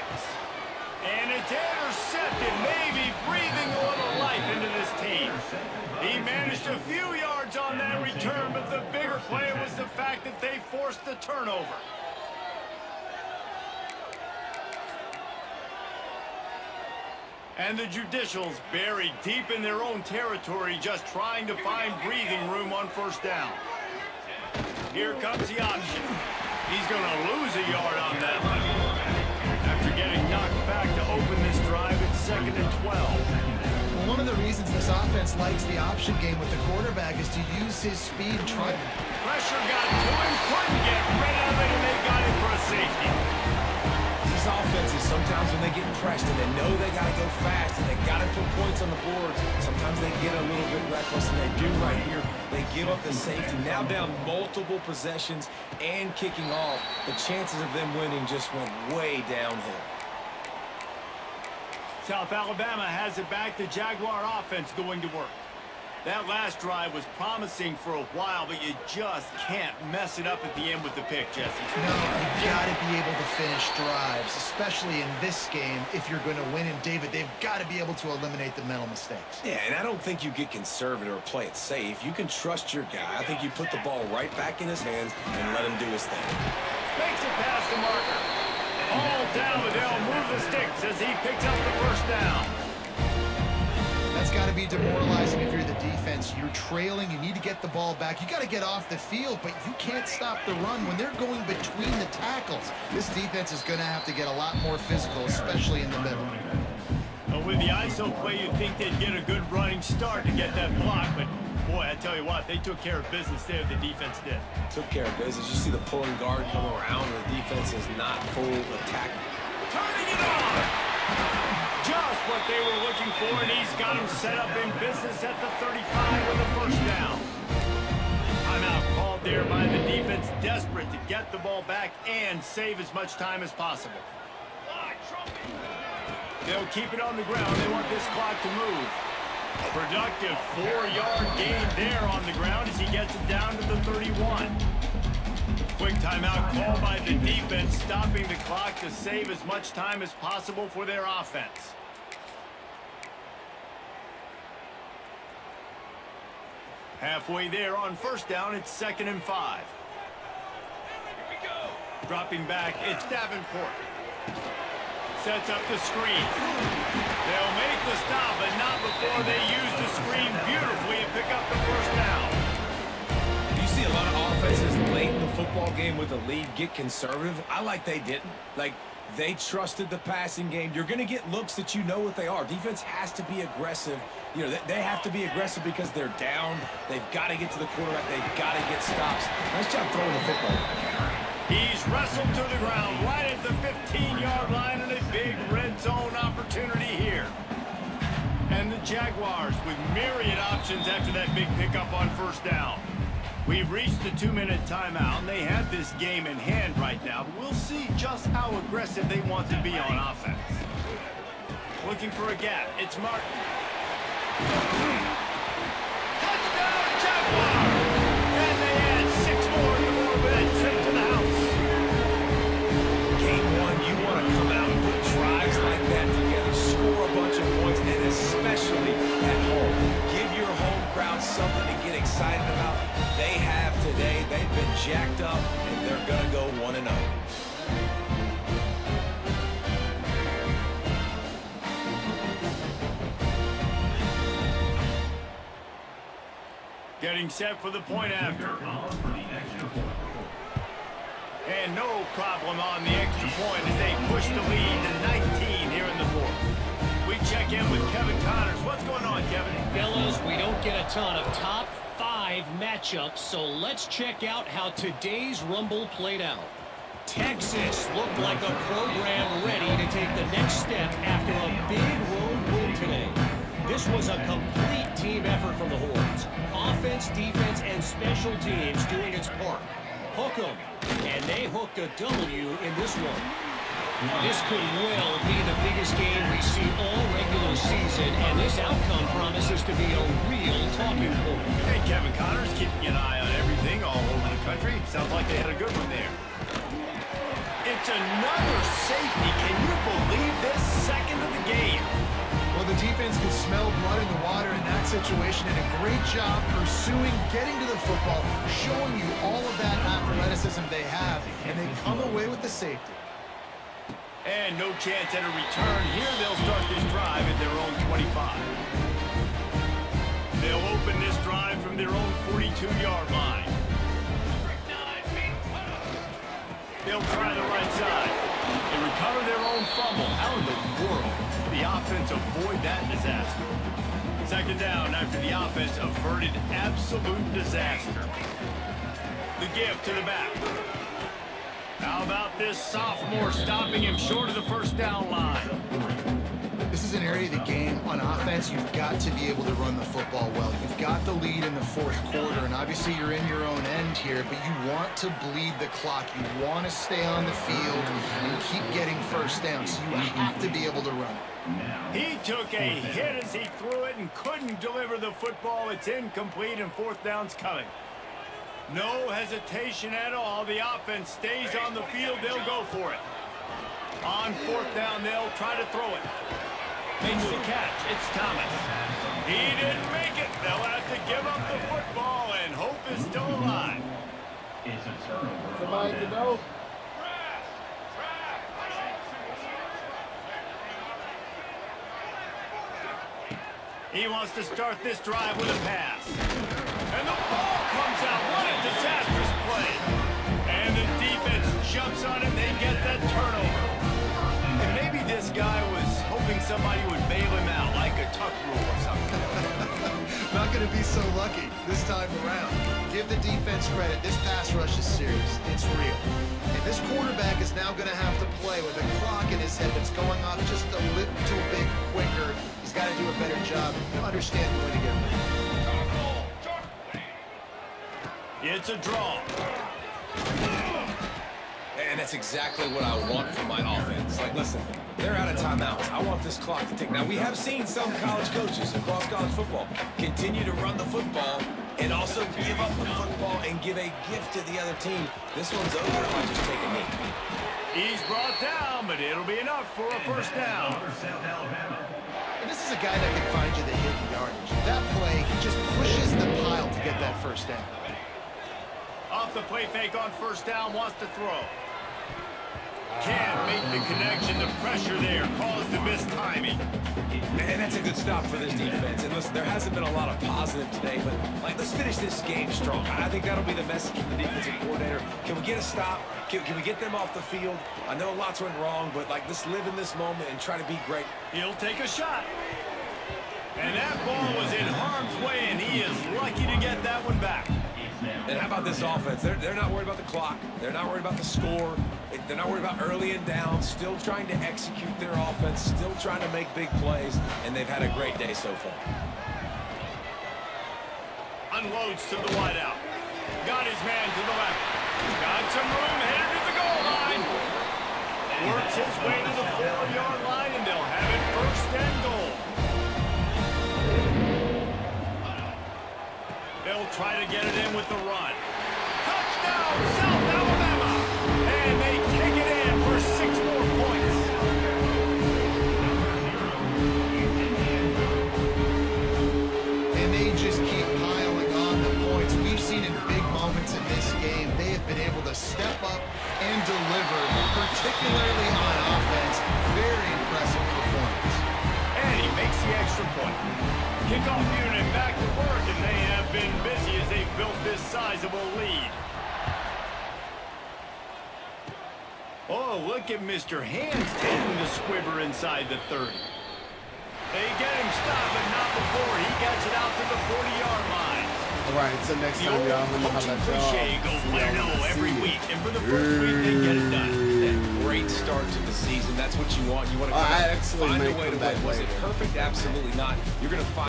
And it's intercepted, maybe breathing a little life into this team. He managed a few yards on that return, but the bigger play was the fact that they forced the turnover. And the Judicials buried deep in their own territory, just trying to find breathing room on first down. Here comes the option. He's going to lose a yard on that one. After getting knocked back to open this drive, it's 2nd and 12. Well, one of the reasons this offense likes the option game with the quarterback is to use his speed. Pressure got to him, couldn't get rid of it, and they got it for a safety. These offenses, sometimes when they get pressed and they know they got to go fast and they got to put points on the board, sometimes they get a little bit reckless, and they do right here. They give up the safety. Now down multiple possessions and kicking off, the chances of them winning just went way downhill. South Alabama has it back. The Jaguar offense going to work. That last drive was promising for a while, but you just can't mess it up at the end with the pick, Jesse. No, you got to be able to finish drives, especially in this game. If you're going to win, and David, they've got to be able to eliminate the mental mistakes. Yeah, and I don't think you get conservative or play it safe. You can trust your guy. I think you put the ball right back in his hands and let him do his thing. Makes it past the marker. All down, but they'll move the sticks as he picks up the first down. That's got to be demoralizing if you're the defense. You're trailing. You need to get the ball back. You got to get off the field, but you can't stop the run when they're going between the tackles. This defense is going to have to get a lot more physical, especially in the middle. With the ISO play, you'd think they'd get a good running start to get that block, but boy, I tell you what, they took care of business there. The defense did. Took care of business. You see the pulling guard come around, and the defense is not full attack. Turning it on! Just what they were looking for, and he's got him set up in business at the 35 with a first down. Timeout called there by the defense, desperate to get the ball back and save as much time as possible. They'll keep it on the ground. They want this clock to move. A productive 4-yard gain there on the ground as he gets it down to the 31. Quick timeout called by the defense, stopping the clock to save as much time as possible for their offense. Halfway there on first down, it's 2nd and 5. Here we go. Dropping back, it's Davenport. Sets up the screen. They'll make the stop, but not before they use the screen beautifully and pick up the first down. You see a lot of offenses late in the football game with a lead get conservative. I like they didn't. Like, they trusted the passing game. You're going to get looks that you know what they are. Defense has to be aggressive. You know, they have to be aggressive because they're down. They've got to get to the quarterback. They've got to get stops. Nice job throwing the football. He's wrestled to the ground right at the 15-yard line, and a big red zone opportunity here. And the Jaguars with myriad options after that big pickup on first down. We've reached the 2-minute timeout, and they have this game in hand right now. But we'll see just how aggressive they want to be on offense. Looking for a gap. It's Martin. Touchdown, Jaguars! And they add 6 more to the bed, trip to the house. Game one, you want to come out and put drives like that together, score a bunch of points, and especially at home. Give your home crowd something to get excited about. They have today. They've been jacked up, and they're going to go 1-0. Getting set for the point after. And no problem on the extra point as they push the lead to 19 here in the fourth. We check in with Kevin Connors. What's going on, Kevin? Fellas, we don't get a ton of top 5 matchups, so let's check out how today's Rumble played out. Texas looked like a program ready to take the next step after a big road win today. This was a complete team effort from the Horns. Offense, defense, and special teams doing its part. Hook 'em, and they hooked a W in this one. This could well be the biggest game we see all regular season, and this outcome promises to be a real talking point. Hey, Kevin Connors keeping an eye on everything all over the country. Sounds like they had a good one there. It's another safety. Can you believe this? second of the game. Well, the defense could smell blood in the water in that situation, and a great job pursuing, getting to the football, showing you all of that athleticism they have, and they come away with the safety. And no chance at a return here. They'll start this drive at their own 25. They'll open this drive from their own 42-yard line. They'll try the right side. They recover their own fumble. How in the world did the offense avoid that disaster? Second down after the offense averted absolute disaster. The give to the back. How about this sophomore stopping him short of the first down line? This is an area of the game on offense you've got to be able to run the football well. You've got the lead in the fourth quarter, and obviously you're in your own end here, but you want to bleed the clock. You want to stay on the field and keep getting first down, so you have to be able to run it. He took a hit as he threw it and couldn't deliver the football. It's incomplete, and fourth down's coming. No hesitation at all. The offense stays on the field. They'll go for it. On fourth down, they'll try to throw it. Makes the catch. It's Thomas. He didn't make it. They'll have to give up the football, and hope is still alive. Somebody to know. He wants to start this drive with a pass. And the ball comes out. What a disastrous play. And the defense jumps on it. They get that turnover. And maybe this guy was hoping somebody would bail him out, like a tuck rule or something. Not going to be so lucky this time around. Give the defense credit. This pass rush is serious. It's real. And this quarterback is now going to have to play with a clock in his head that's going off just a little bit quicker. He's got to do a better job. He'll understand when to get ready. It's a draw. And that's exactly what I want from my offense. Like, listen, they're out of timeouts. I want this clock to tick. Now, we have seen some college coaches across college football continue to run the football and also give up the football and give a gift to the other team. This one's over if I just take a knee. He's brought down, but it'll be enough for a first down. And this is a guy that can find you the hidden yardage. That play, he just pushes the pile to get that first down. Off the play fake on first down, wants to throw. Can't make the connection. The pressure there caused the missed timing. And that's a good stop for this defense. And listen, there hasn't been a lot of positive today, but like, let's finish this game strong. I think that'll be the message from the defensive coordinator. Can we get a stop? Can we get them off the field? I know lots went wrong, but like, let's live in this moment and try to be great. He'll take a shot. And that ball was in harm's way, and he is lucky to get that one back. And how about this offense? They're not worried about the clock. They're not worried about the score. They're not worried about early and down. Still trying to execute their offense. Still trying to make big plays. And they've had a great day so far. Unloads to the wideout. Got his man to the left. Got some room, headed to the goal line. Works his way to the 4-yard line, and they'll have it first and goal. They'll try to get it in with the run. Touchdown, South Alabama! And they take it in for 6 more points. And they just keep piling on the points. We've seen in big moments in this game, they have been able to step up and deliver, particularly on offense. Very impressive performance. And he makes the extra point. Kickoff unit back to work, and they have been busy as they built this sizable lead. Oh, look at Mr. Hands taking the squibber inside the 30. They get him stopped, but not before he gets it out to the 40-yard line. All right, until next The time, old y'all. I'm gonna coaching holla at cliche y'all. goes See y'all when I 1-0 every see you. week, and for the first week, they get it done. That great start to the season. That's what you want. You want to I come out, actually find may a way to come back win. Was it later. perfect? Absolutely not. You're going to find